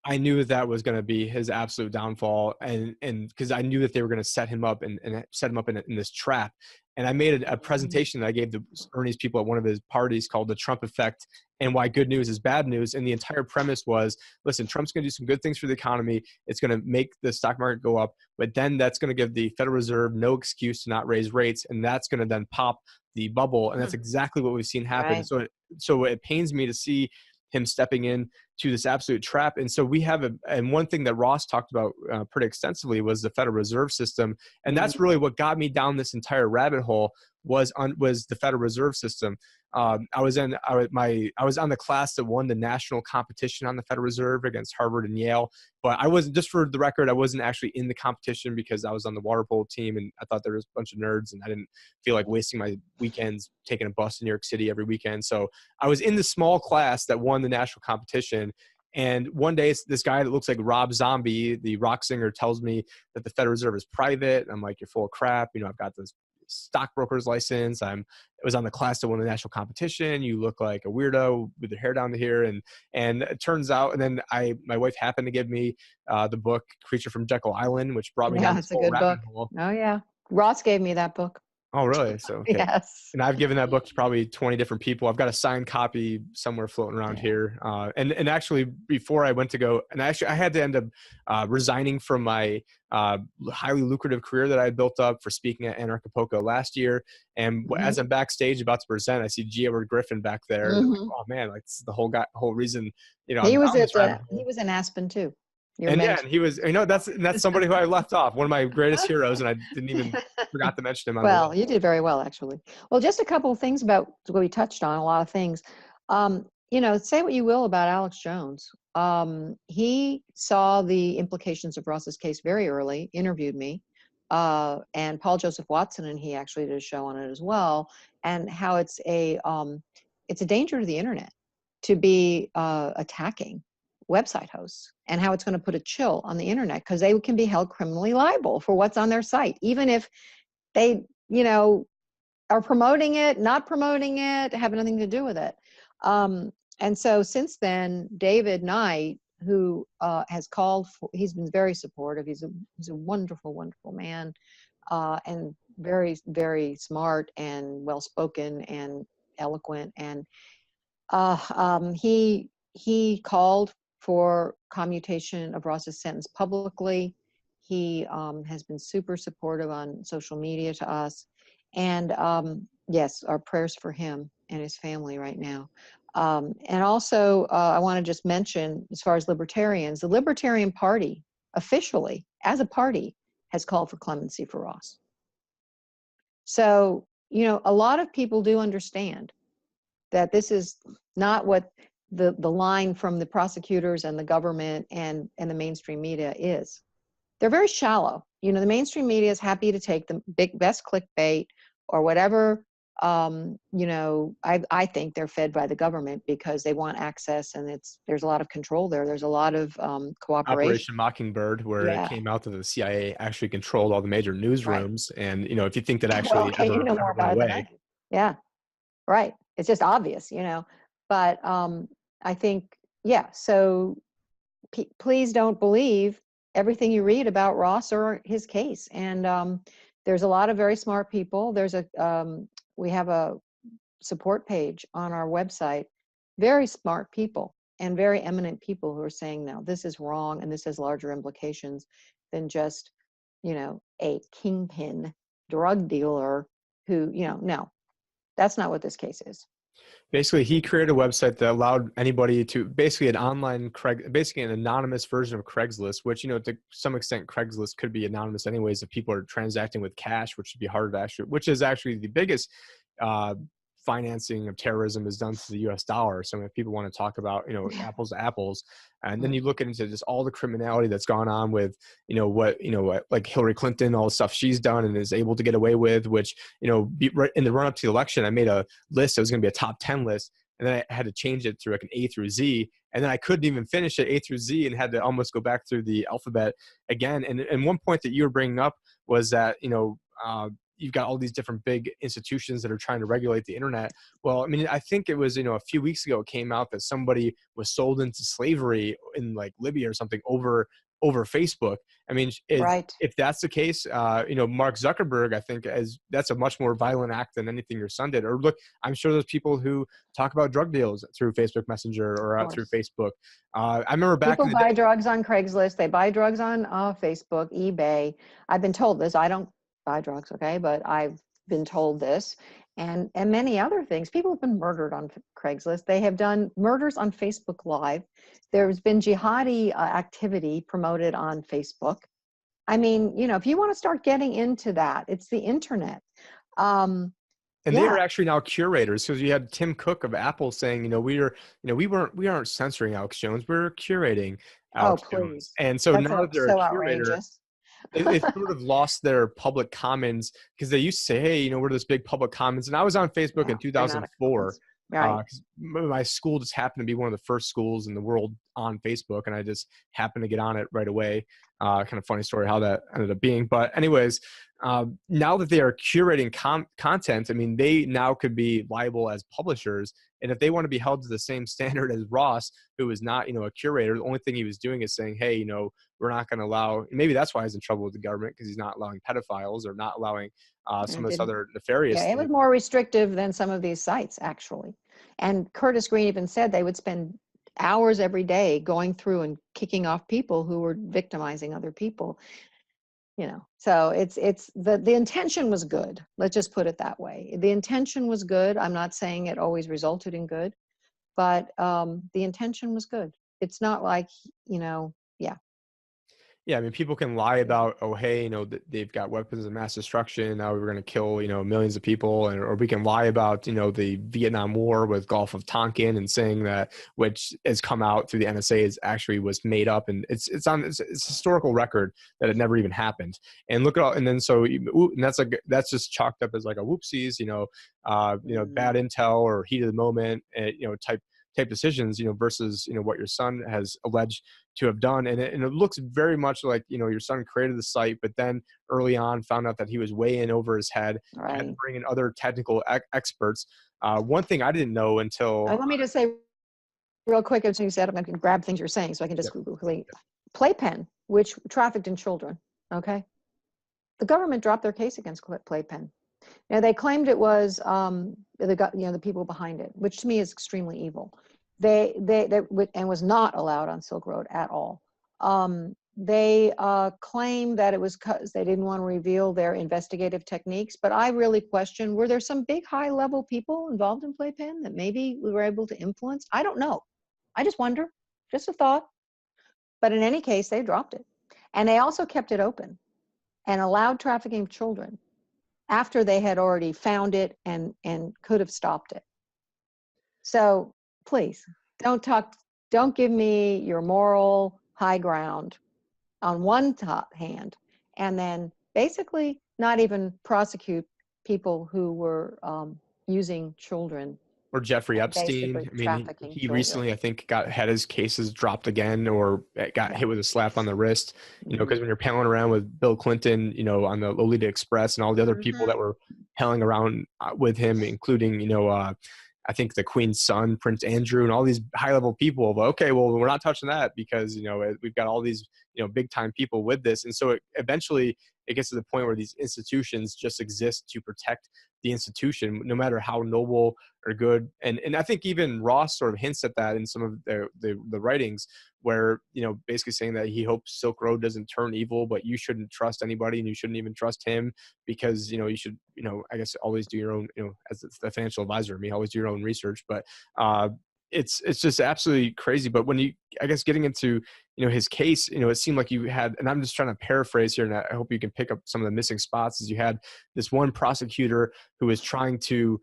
Speaker 1: I knew that was going to be his absolute downfall, and because I knew that they were going to set him up and set him up in this trap. And I made a
Speaker 2: Mhm.
Speaker 1: presentation that I gave the Ernie's people at one of his parties called "The Trump Effect" and why good news is bad news. And the entire premise was, listen, Trump's going to do some good things for the economy. It's going to make the stock market go up, but then that's going to give the Federal Reserve no excuse to not raise rates, and that's going to then pop the bubble. And that's
Speaker 2: Hmm.
Speaker 1: exactly what we've seen happen.
Speaker 2: Right.
Speaker 1: So it pains me to see him stepping in to this absolute trap. And so we have and one thing that Ross talked about pretty extensively was the Federal Reserve System. And
Speaker 2: Mhm.
Speaker 1: that's really what got me down this entire rabbit hole was the Federal Reserve System. I was on the class that won the national competition on the Federal Reserve against Harvard and Yale. But I wasn't, just for the record, I wasn't actually in the competition because I was on the water polo team and I thought there was a bunch of nerds and I didn't feel like wasting my weekends taking a bus to New York City every weekend. So I was in the small class that won the national competition. And one day, this guy that looks like Rob Zombie, the rock singer, tells me that the Federal Reserve is private. I'm like, you're full of crap. I've got this stockbroker's license. I was on the class that won the national competition. You look like a weirdo with your hair down to here. And it turns out, and then my wife happened to give me the book Creature from Jekyll Island, which brought me down
Speaker 2: Yeah,
Speaker 1: this
Speaker 2: it's a
Speaker 1: whole
Speaker 2: good
Speaker 1: rabbit
Speaker 2: book.
Speaker 1: hole.
Speaker 2: Oh yeah. Ross gave me that book.
Speaker 1: Oh, really? So, okay.
Speaker 2: Yes.
Speaker 1: And I've given that book to probably 20 different people. I've got a signed copy somewhere floating around
Speaker 2: Yeah.
Speaker 1: here. And actually, before I went to go, and actually, I had to end up resigning from my highly lucrative career that I had built up for speaking at Anarchapulco last year. And
Speaker 2: Mhm.
Speaker 1: as I'm backstage about to present, I see G. Edward Griffin back there. And I'm like,
Speaker 2: Mhm.
Speaker 1: oh man, like this is the whole reason, I'm
Speaker 2: He was
Speaker 1: down this
Speaker 2: at
Speaker 1: rabbit
Speaker 2: he
Speaker 1: hole.
Speaker 2: was in Aspen too. Your
Speaker 1: And yeah,
Speaker 2: mentor.
Speaker 1: and he was, that's somebody who I left off, one of my greatest heroes, and I didn't even forgot to mention him on the
Speaker 2: Well,
Speaker 1: list.
Speaker 2: you did very well, actually. Well, just a couple of things about what we touched on, a lot of things. Say what you will about Alex Jones. He saw the implications of Ross's case very early, interviewed me, and Paul Joseph Watson, and he actually did a show on it as well, and how it's a danger to the internet to be attacking website hosts, and how it's going to put a chill on the internet because they can be held criminally liable for what's on their site, even if they, are promoting it, not promoting it, have nothing to do with it. And so since then, David Knight, who has called for, he's been very supportive. He's a wonderful, wonderful man, and very, very smart and well spoken and eloquent. And he called for commutation of Ross's sentence publicly. He has been super supportive on social media to us. And yes, our prayers for him and his family right now. And also, I want to just mention, as far as libertarians, the Libertarian Party officially, as a party, has called for clemency for Ross. So, a lot of people do understand that this is not what the line from the prosecutors and the government and the mainstream media is. They're very shallow. The mainstream media is happy to take the best clickbait or whatever. I think they're fed by the government because they want access, and there's a lot of control there. There's a lot of cooperation.
Speaker 1: Operation Mockingbird, where it
Speaker 2: Yeah,
Speaker 1: came out that the CIA actually controlled all the major
Speaker 2: right.
Speaker 1: newsrooms. And, if you think that
Speaker 2: Well,
Speaker 1: actually
Speaker 2: okay, you know more
Speaker 1: ever went
Speaker 2: about it than I
Speaker 1: away,
Speaker 2: do. Yeah, right. It's just obvious. But I think, yeah. So please don't believe everything you read about Ross or his case. And there's a lot of very smart people. We have a support page on our website, very smart people and very eminent people who are saying, no, this is wrong and this has larger implications than just, a kingpin drug dealer who, no, that's not what this case is.
Speaker 1: basically he created a website that allowed anybody to basically basically an anonymous version of Craigslist, which, to some extent Craigslist could be anonymous anyways if people are transacting with cash, which would be harder to actually, which is actually the biggest uh, financing of terrorism is done through the US dollar. So if people want to talk about,
Speaker 2: Yeah.
Speaker 1: apples to apples, and then you look into just all the criminality that's gone on with, what like Hillary Clinton, all the stuff she's done and is able to get away with, which, right in the run up to the election, I made a list. It was going to be a top 10 list. And then I had to change it through like an A through Z. And then I couldn't even finish it A through Z and had to almost go back through the alphabet again. And one point that you were bringing up was that, you've got all these different big institutions that are trying to regulate the internet. Well, I mean, I think it was, a few weeks ago, it came out that somebody was sold into slavery in like Libya or something over Facebook. I mean,
Speaker 2: Right.
Speaker 1: if that's the case, Mark Zuckerberg, I think that's a much more violent act than anything your son did. Or look, I'm sure there's people who talk about drug deals through Facebook Messenger or
Speaker 2: Of
Speaker 1: through
Speaker 2: course.
Speaker 1: Facebook. I remember back in
Speaker 2: People
Speaker 1: the
Speaker 2: buy
Speaker 1: day.
Speaker 2: drugs on Craigslist. They buy drugs on Facebook, eBay. I've been told this. I don't buy drugs, okay, but I've been told this, and many other things. People have been murdered on Craigslist. They have done murders on Facebook Live. There's been jihadi activity promoted on Facebook. I mean, if you want to start getting into that, it's the internet.
Speaker 1: And they are
Speaker 2: Yeah.
Speaker 1: actually now curators, because you had Tim Cook of Apple saying, we aren't censoring Alex Jones, we're curating
Speaker 2: Oh,
Speaker 1: Alex Jones.
Speaker 2: please.
Speaker 1: And so
Speaker 2: That's
Speaker 1: now
Speaker 2: so,
Speaker 1: that they're a
Speaker 2: so
Speaker 1: curator,
Speaker 2: outrageous.
Speaker 1: they've sort of lost their public commons, because they used to say, hey, we're this big public commons. And I was on Facebook in
Speaker 2: Yeah, they're not a
Speaker 1: 2004.
Speaker 2: commons. Right.
Speaker 1: 'Cause my school just happened to be one of the first schools in the world on Facebook, and I just happened to get on it right away. Kind of funny story how that ended up being. But anyways, now that they are curating content, I mean, they now could be liable as publishers. And if they want to be held to the same standard as Ross, who is not, a curator, the only thing he was doing is saying, hey, we're not going to allow, maybe that's why he's in trouble with the government, because he's not allowing pedophiles or not allowing some
Speaker 2: It
Speaker 1: of this
Speaker 2: didn't.
Speaker 1: other nefarious
Speaker 2: Yeah, it was
Speaker 1: things.
Speaker 2: more restrictive than some of these sites, actually. And Curtis Green even said they would spend hours every day going through and kicking off people who were victimizing other people. So it's the intention was good. Let's just put it that way. The intention was good. I'm not saying it always resulted in good, but the intention was good. It's not like, yeah.
Speaker 1: Yeah, I mean, people can lie about, oh, hey, they've got weapons of mass destruction. Now we're going to kill, millions of people, or we can lie about, the Vietnam War with Gulf of Tonkin, and saying that, which has come out through the NSA, is actually was made up, and it's historical record that it never even happened. And look at all, and then and that's just chalked up as like a whoopsies, bad intel or heat of the moment, type decisions, versus what your son has alleged to have done. And it looks very much like, your son created the site, but then early on found out that he was way in over his head, had to
Speaker 2: Right.
Speaker 1: bring in other technical experts. One thing I didn't know until.
Speaker 2: Let me just say real quick, as you said, I'm going to grab things you're saying so I can just
Speaker 1: Yep.
Speaker 2: quickly. Playpen, which trafficked in children, okay? The government dropped their case against Playpen. Now, they claimed it was the people behind it, which to me is extremely evil. They and was not allowed on Silk Road at all. They claimed that it was because they didn't want to reveal their investigative techniques, but I really question, were there some big high-level people involved in Playpen that maybe we were able to influence? I don't know. I just wonder, just a thought. But in any case, they dropped it. And they also kept it open and allowed trafficking of children after they had already found it and could have stopped it. So please don't give me your moral high ground on one hand, and then basically not even prosecute people who were using children.
Speaker 1: Or Jeffrey
Speaker 2: Basically
Speaker 1: Epstein. I mean,
Speaker 2: trafficking
Speaker 1: he
Speaker 2: children.
Speaker 1: recently, I think, had his cases dropped again, or got
Speaker 2: Yeah.
Speaker 1: hit with a slap on the wrist. Because
Speaker 2: Mm-hmm.
Speaker 1: when you're palling around with Bill Clinton, on the Lolita Express, and all the other people that were palling around with him, including, I think the Queen's son, Prince Andrew, and all these high-level people. But okay, well, we're not touching that, because we've got all these big-time people with this, and so eventually it gets to the point where these institutions just exist to protect the institution, no matter how noble or good. And I think even Ross sort of hints at that in some of the writings, where basically saying that he hopes Silk Road doesn't turn evil, but you shouldn't trust anybody, and you shouldn't even trust him, because you should I guess always do your own, as the financial advisor, me, always do your own research. But it's just absolutely crazy. But when I guess getting into his case, it seemed like you had, and I'm just trying to paraphrase here, and I hope you can pick up some of the missing spots, is you had this one prosecutor who was trying to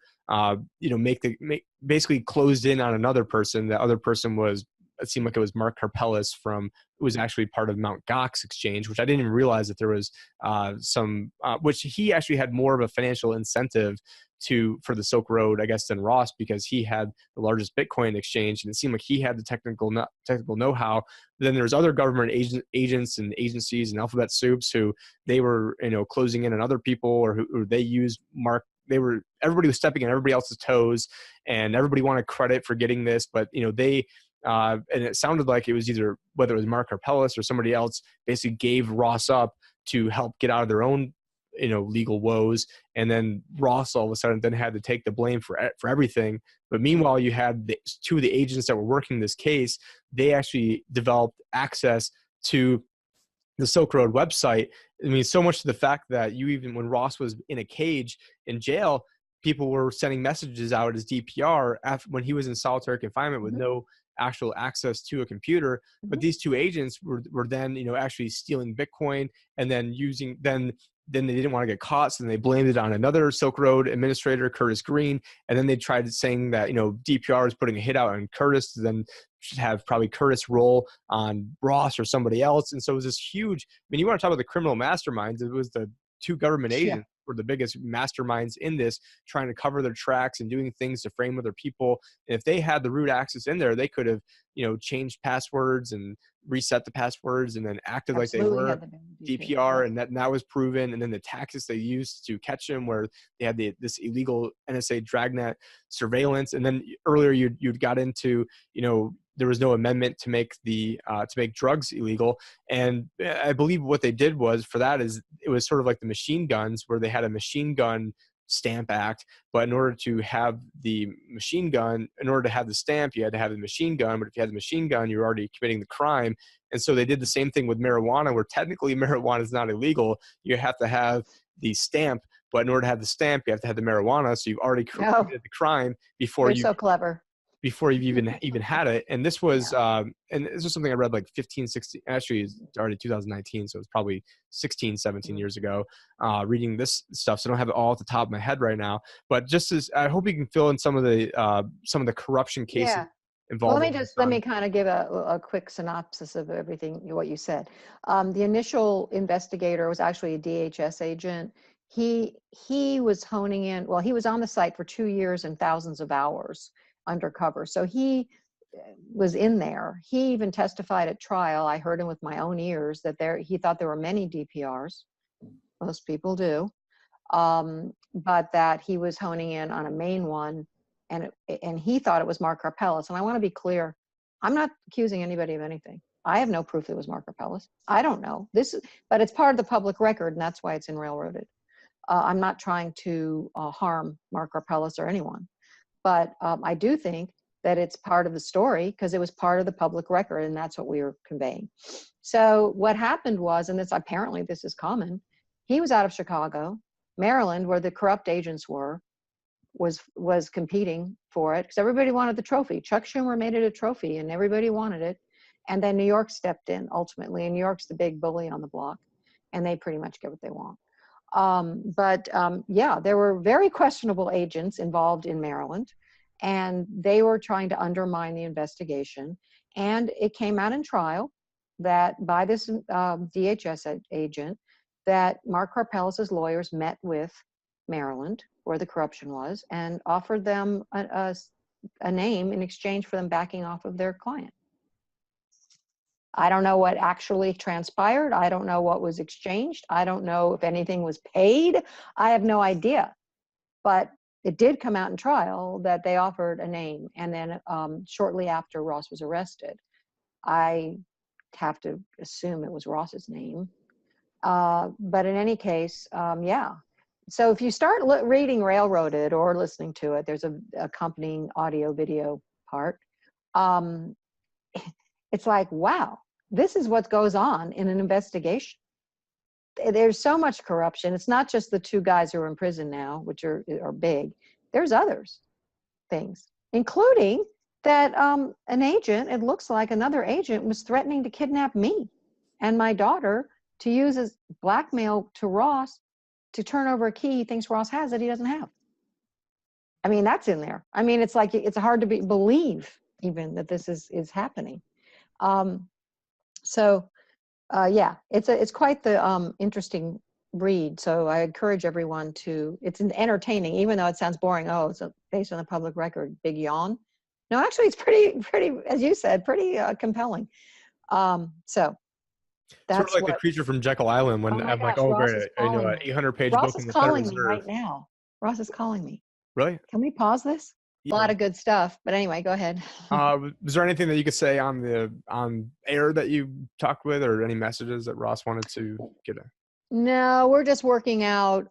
Speaker 1: basically closed in on another person. The other person was, it seemed like it was Mark Karpelis from was actually part of Mount Gox exchange, which I didn't even realize that there was which he actually had more of a financial incentive for the Silk Road, I guess, than Ross, because he had the largest Bitcoin exchange, and it seemed like he had the technical know-how. Then there's other government agents and agencies and alphabet soups who they were, closing in on other people, or who they used everybody was stepping on everybody else's toes, and everybody wanted credit for getting this, but they and it sounded like it was either, whether it was Mark Karpelès or somebody else, basically gave Ross up to help get out of their own legal woes, and then Ross all of a sudden then had to take the blame for everything. But meanwhile, you had two of the agents that were working this case. They actually developed access to the Silk Road website. I mean, so much to the fact that even when Ross was in a cage in jail, people were sending messages out as DPR when he was in solitary confinement with no actual access to a computer. But these two agents were then, actually stealing Bitcoin, and then then they didn't want to get caught, so then they blamed it on another Silk Road administrator, Curtis Green, and then they tried saying that DPR was putting a hit out on Curtis, then should have probably Curtis roll on Ross or somebody else. And so it was this huge, I mean, you want to talk about the criminal masterminds, it was the two government agents were the biggest masterminds in this, trying to cover their tracks and doing things to frame other people. And if they had the root access in there, they could have changed passwords and reset the passwords and then acted like they were DPR, and that was proven. And then the tactics they used to catch him, where they had this illegal NSA dragnet surveillance. And then earlier you'd got into there was no amendment to make to make drugs illegal. And I believe what they did was, for that, is it was sort of like the machine guns, where they had a machine gun stamp act, but in order to have the machine gun, in order to have the stamp, you had to have the machine gun. But if you had the machine gun, you're already committing the crime. And so they did the same thing with marijuana, where technically marijuana is not illegal. You have to have the stamp, but in order to have the stamp, you have to have the marijuana. So you've already committed the crime before
Speaker 2: so clever.
Speaker 1: Before you've even had it. And this was and this was something I read like 15, 16, actually it's already 2019, so it's probably 16, 17 years ago, reading this stuff. So I don't have it all at the top of my head right now, but just as I hope you can fill in some of the corruption cases involved.
Speaker 2: Well, let me kind of give a quick synopsis of everything, what you said. The initial investigator was actually a DHS agent. He was honing in, well, he was on the site for 2 years and thousands of hours undercover. So he was in there. He even testified at trial. I heard him with my own ears that he thought there were many DPRs. Most people do. But that he was honing in on a main one, and he thought it was Mark Karpelès. And I want to be clear, I'm not accusing anybody of anything. I have no proof it was Mark Karpelès. I don't know. But it's part of the public record, and that's why it's in Railroaded. I'm not trying to harm Mark Karpelès or anyone. But I do think that it's part of the story, because it was part of the public record, and that's what we were conveying. So what happened was, and apparently this is common, he was out of Chicago. Maryland, where the corrupt agents were, was competing for it, because everybody wanted the trophy. Chuck Schumer made it a trophy, and everybody wanted it. And then New York stepped in, ultimately, and New York's the big bully on the block, and they pretty much get what they want. There were very questionable agents involved in Maryland, and they were trying to undermine the investigation. And it came out in trial that by this DHS agent, that Mark Karpelès' lawyers met with Maryland, where the corruption was, and offered them a name in exchange for them backing off of their client. I don't know what actually transpired. I don't know what was exchanged. I don't know if anything was paid. I have no idea. But it did come out in trial that they offered a name. And then shortly after Ross was arrested, I have to assume it was Ross's name. But in any case, So if you start reading Railroaded or listening to it, there's a accompanying audio video part. It's like, wow, this is what goes on in an investigation. There's so much corruption. It's not just the two guys who are in prison now, which are big. There's others things, including that an agent, it looks like another agent, was threatening to kidnap me and my daughter to use as blackmail to Ross to turn over a key he thinks Ross has that he doesn't have. I mean, that's in there. I mean, it's like, it's hard to believe even that this is happening. So yeah, it's quite the interesting read. So I encourage everyone to. It's entertaining, even though it sounds boring. Oh, it's based on the public record. Big yawn. No, actually, it's pretty, as you said, pretty compelling. So
Speaker 1: Sort of
Speaker 2: that's
Speaker 1: like the
Speaker 2: what.
Speaker 1: creature from Jekyll Island when
Speaker 2: Oh my
Speaker 1: I'm like,
Speaker 2: gosh,
Speaker 1: oh,
Speaker 2: Ross is
Speaker 1: great,
Speaker 2: calling
Speaker 1: an
Speaker 2: me.
Speaker 1: 800-page book
Speaker 2: Ross is
Speaker 1: on the Federal
Speaker 2: calling me
Speaker 1: Reserve.
Speaker 2: right now. Ross is calling me.
Speaker 1: Really?
Speaker 2: Can we pause this? A
Speaker 1: Yeah.
Speaker 2: lot of good stuff. But anyway, go ahead.
Speaker 1: Was there anything that you could say on air that you talked with, or any messages that Ross wanted to get?
Speaker 2: No, we're just working out.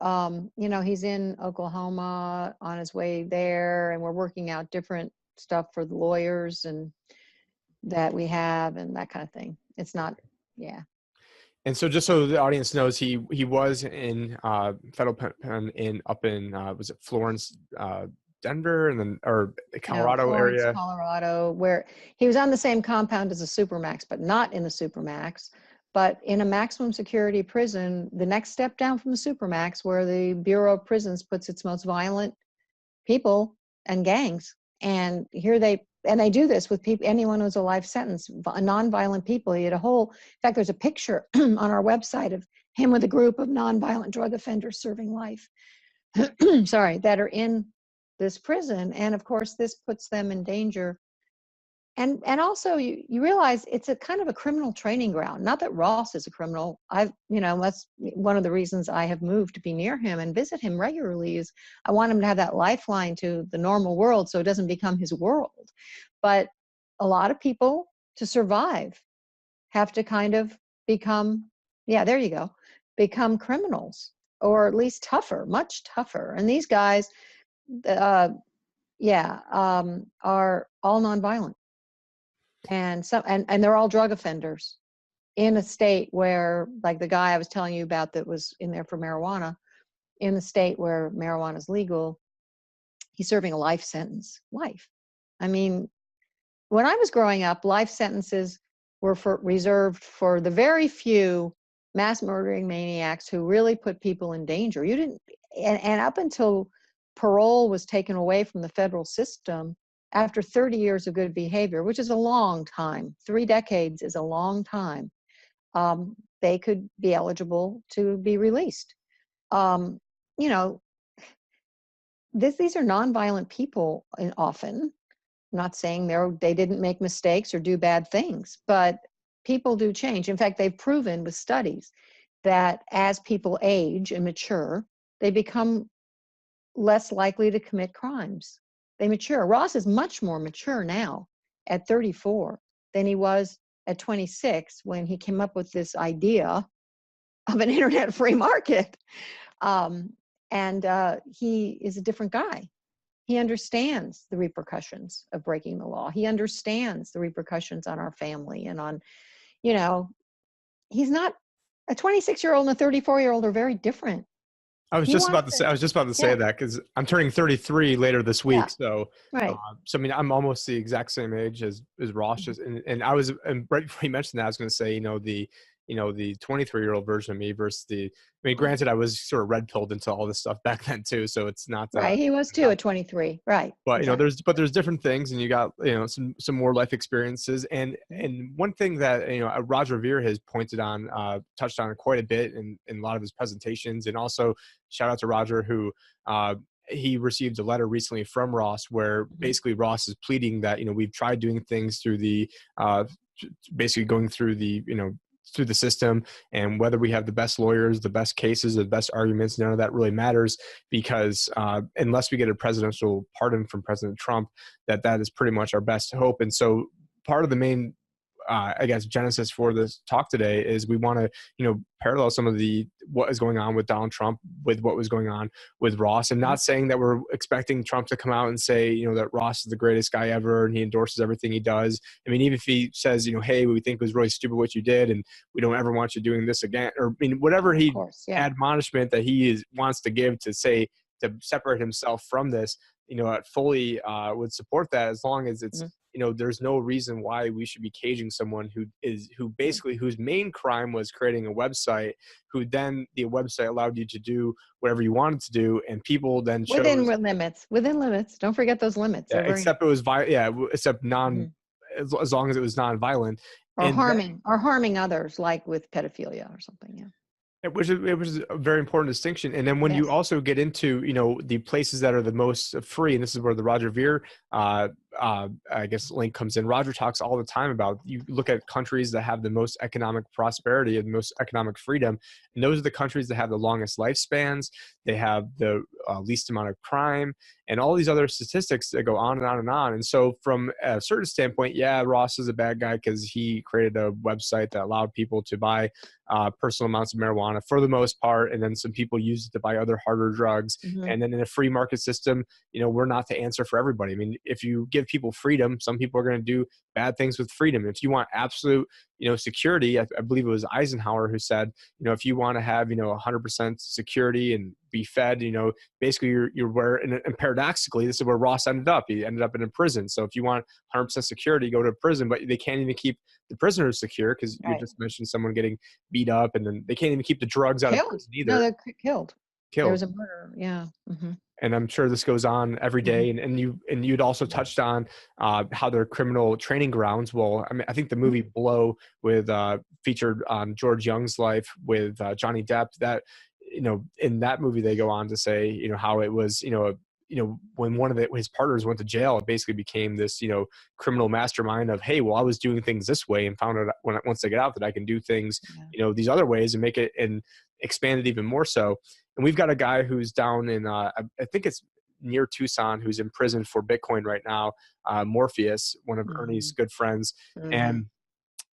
Speaker 2: He's in Oklahoma on his way there, and we're working out different stuff for the lawyers and that we have and that kind of thing. It's not, yeah.
Speaker 1: And so, just so the audience knows, he was in federal pen in up in was it Florence, Denver, and then or the
Speaker 2: No,
Speaker 1: Colorado
Speaker 2: Florence,
Speaker 1: area.
Speaker 2: Colorado, where he was on the same compound as a Supermax, but not in the Supermax, but in a maximum security prison, the next step down from the Supermax, where the Bureau of Prisons puts its most violent people and gangs. And they do this with people, anyone who's a life sentence, nonviolent people. He had a whole, in fact, there's a picture on our website of him with a group of nonviolent drug offenders serving life, sorry, that are in this prison. And of course, this puts them in danger. And also you realize it's a kind of a criminal training ground. Not that Ross is a criminal. That's one of the reasons I have moved to be near him and visit him regularly, is I want him to have that lifeline to the normal world so it doesn't become his world. But a lot of people, to survive, have to kind of become, yeah, there you go, become criminals, or at least tougher, much tougher. And these guys, are all nonviolent. And they're all drug offenders in a state where, like the guy I was telling you about that was in there for marijuana, in the state where marijuana is legal, he's serving a life sentence. Life. I mean, when I was growing up, life sentences were reserved for the very few mass murdering maniacs who really put people in danger. You didn't, and up until parole was taken away from the federal system, after 30 years of good behavior, which is a long time, 3 decades is a long time, they could be eligible to be released. You know, these are nonviolent people often. I'm not saying they didn't make mistakes or do bad things, but people do change. In fact, they've proven with studies that as people age and mature, they become less likely to commit crimes. They mature. Ross is much more mature now at 34 than he was at 26 when he came up with this idea of an internet free market. He is a different guy. He understands the repercussions of breaking the law. He understands the repercussions on our family and on, he's not, a 26-year-old and a 34-year-old are very different.
Speaker 1: I was just about to say
Speaker 2: yeah.
Speaker 1: that because I'm turning 33 later this week.
Speaker 2: Yeah.
Speaker 1: So,
Speaker 2: Right.
Speaker 1: I mean, I'm almost the exact same age as Ross. Just, and right before you mentioned that, I was going to say, the 23-year-old version of me versus I mean, granted, I was sort of red pilled into all this stuff back then too. So it's not,
Speaker 2: Right. He was too at 23. Right.
Speaker 1: but
Speaker 2: exactly.
Speaker 1: there's different things, and you got some more life experiences, and one thing that Roger Ver has touched on quite a bit in a lot of his presentations, and also shout out to Roger who he received a letter recently from Ross where basically Ross is pleading that we've tried doing things through the basically going through through the system, and whether we have the best lawyers, the best cases, the best arguments, none of that really matters, because unless we get a presidential pardon from President Trump, that is pretty much our best hope. And so part of the main I guess genesis for this talk today is we want to parallel some of what is going on with Donald Trump with what was going on with Ross, and not saying that we're expecting Trump to come out and say that Ross is the greatest guy ever and he endorses everything he does. I mean, even if he says hey, we think it was really stupid what you did and we don't ever want you doing this again, or I mean whatever admonishment that he wants to give to separate himself from this, I fully would support that, as long as it's there's no reason why we should be caging someone whose main crime was creating a website, who then the website allowed you to do whatever you wanted to do, and people then chose
Speaker 2: within limits. Don't forget those limits.
Speaker 1: except it was except as long as it was non-violent. And
Speaker 2: or harming others, like with pedophilia or something. Yeah.
Speaker 1: it was a very important distinction. And then when you
Speaker 2: Yes.
Speaker 1: also get into, the places that are the most free, and this is where the Roger Ver, I guess, link comes in. Roger talks all the time about, you look at countries that have the most economic prosperity and most economic freedom, and those are the countries that have the longest lifespans. They have the least amount of crime, and all these other statistics that go on and on and on. And so from a certain standpoint, yeah, Ross is a bad guy because he created a website that allowed people to buy personal amounts of marijuana for the most part, and then some people use it to buy other harder drugs.
Speaker 2: Hmm.
Speaker 1: And then in a free market system, we're not the answer for everybody. I mean, if you give people freedom, some people are going to do bad things with freedom. If you want absolute, security, I believe it was Eisenhower who said, if you want to have, 100% security and be fed, basically you're where, and paradoxically, this is where Ross ended up. He ended up in a prison. So if you want 100% security, go to a prison, but they can't even keep the prisoners secure, because you
Speaker 2: Right.
Speaker 1: just mentioned someone getting beat up, and then they can't even keep the drugs out of
Speaker 2: Killed.
Speaker 1: prison either.
Speaker 2: No, they're killed. There
Speaker 1: Killed.
Speaker 2: was a murder. Yeah. Hmm.
Speaker 1: And I'm sure this goes on every day. And you'd also touched on how they're criminal training grounds. Well, I mean, I think the movie Blow with featured on George Young's life with Johnny Depp, that in that movie they go on to say how it was when one of his partners went to jail, it basically became this criminal mastermind of, hey, well, I was doing things this way, and found out once I get out that I can do things
Speaker 2: Yeah.
Speaker 1: these other ways, and make it and expand it even more so. And we've got a guy who's down in I think it's near Tucson, who's in prison for Bitcoin right now, Morpheus, one of Ernie's good friends.
Speaker 2: Hmm.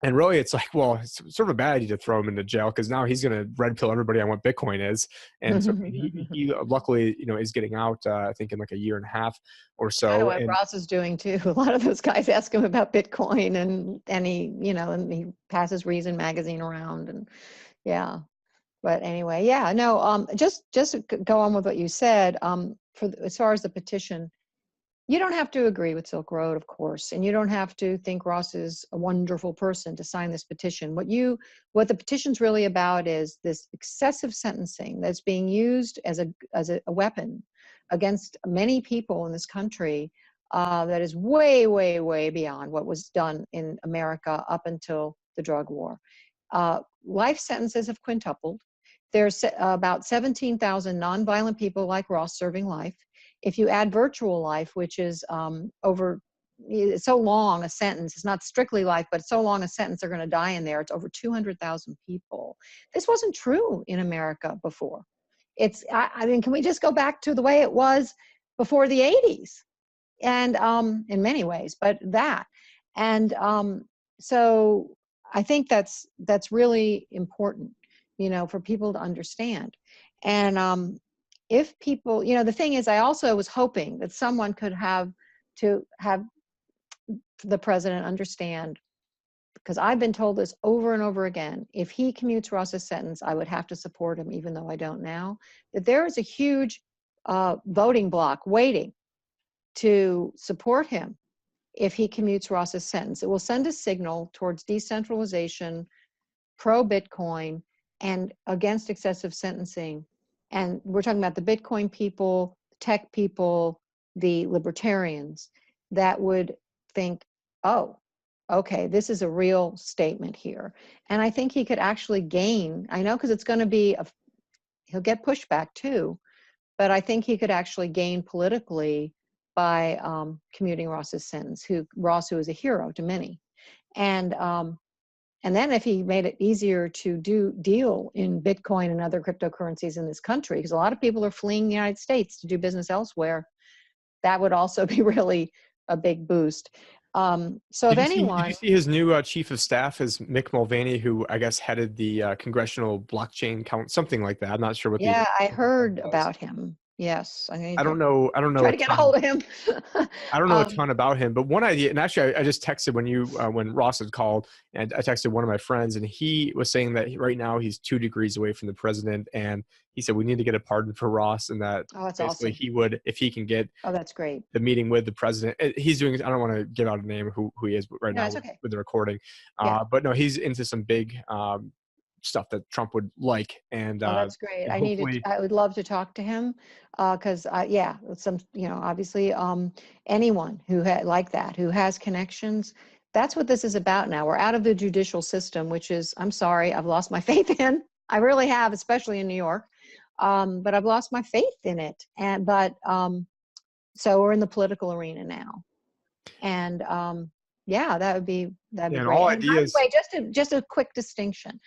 Speaker 1: And really, it's like, well, it's sort of a bad idea to throw him into jail, because now he's going to red pill everybody on what Bitcoin is. And so he luckily, is getting out, I think in like a year and a half or
Speaker 2: Kind of
Speaker 1: so.
Speaker 2: what
Speaker 1: And
Speaker 2: Ross is doing too. A lot of those guys ask him about Bitcoin, and he, and he passes Reason magazine around, and yeah. But anyway, yeah, no, just go on with what you said. As far as the petition, you don't have to agree with Silk Road, of course, and you don't have to think Ross is a wonderful person to sign this petition. What the petition's really about is this excessive sentencing that's being used as a weapon against many people in this country, that is way, way, way beyond what was done in America up until the drug war. Life sentences have quintupled. There's about 17,000 nonviolent people like Ross serving life. If you add virtual life, which is it's so long a sentence, it's not strictly life, but so long a sentence they're going to die in there, it's over 200,000 people. This wasn't true in America before. I mean, can we just go back to the way it was before the 80s? And in many ways, but that. And so I think that's really important, for people to understand. And if people, the thing is, I also was hoping that someone could have the president understand, because I've been told this over and over again, if he commutes Ross's sentence, I would have to support him, even though I don't now, that there is a huge voting bloc waiting to support him if he commutes Ross's sentence. It will send a signal towards decentralization, pro-Bitcoin, and against excessive sentencing. And we're talking about the Bitcoin people, tech people, the libertarians that would think, oh, okay, this is a real statement here. And I think he could actually gain, I know, because it's going to be, he'll get pushback too, but I think he could actually gain politically by commuting Ross's sentence, Ross, who is a hero to many. And then if he made it easier to deal in Bitcoin and other cryptocurrencies in this country, because a lot of people are fleeing the United States to do business elsewhere, that would also be really a big boost. So if anyone...
Speaker 1: Did you see his new chief of staff is Mick Mulvaney, who I guess headed the Congressional Blockchain Count, something like that. I'm not sure what the
Speaker 2: Yeah, I heard
Speaker 1: was.
Speaker 2: about him. Yes, I need
Speaker 1: I don't know
Speaker 2: try
Speaker 1: a
Speaker 2: to get a
Speaker 1: ton.
Speaker 2: hold of him.
Speaker 1: I don't know a ton about him, but one idea, and actually I just texted when Ross had called, and I texted one of my friends, and he was saying that right now he's 2 degrees away from the president, and he said we need to get a pardon for Ross, and that
Speaker 2: Oh, that's
Speaker 1: basically
Speaker 2: awesome.
Speaker 1: he would, if he can get
Speaker 2: Oh, that's great.
Speaker 1: the meeting with the president. He's doing, I don't want to give out a name who he is right
Speaker 2: No,
Speaker 1: now
Speaker 2: it's okay.
Speaker 1: with the recording,
Speaker 2: Yeah.
Speaker 1: but no, he's into some big stuff that Trump would like, and
Speaker 2: Oh, that's great.
Speaker 1: hopefully.
Speaker 2: I would love to talk to him, because obviously anyone who like that, who has connections, That's what this is about now. We're out of the judicial system, which is, I'm sorry, I've lost my faith in. I really have, especially in New York. But I've lost my faith in it. So we're in the political arena now. And yeah, that'd be
Speaker 1: And
Speaker 2: great.
Speaker 1: all
Speaker 2: And by the
Speaker 1: ideas.
Speaker 2: way, just a quick distinction.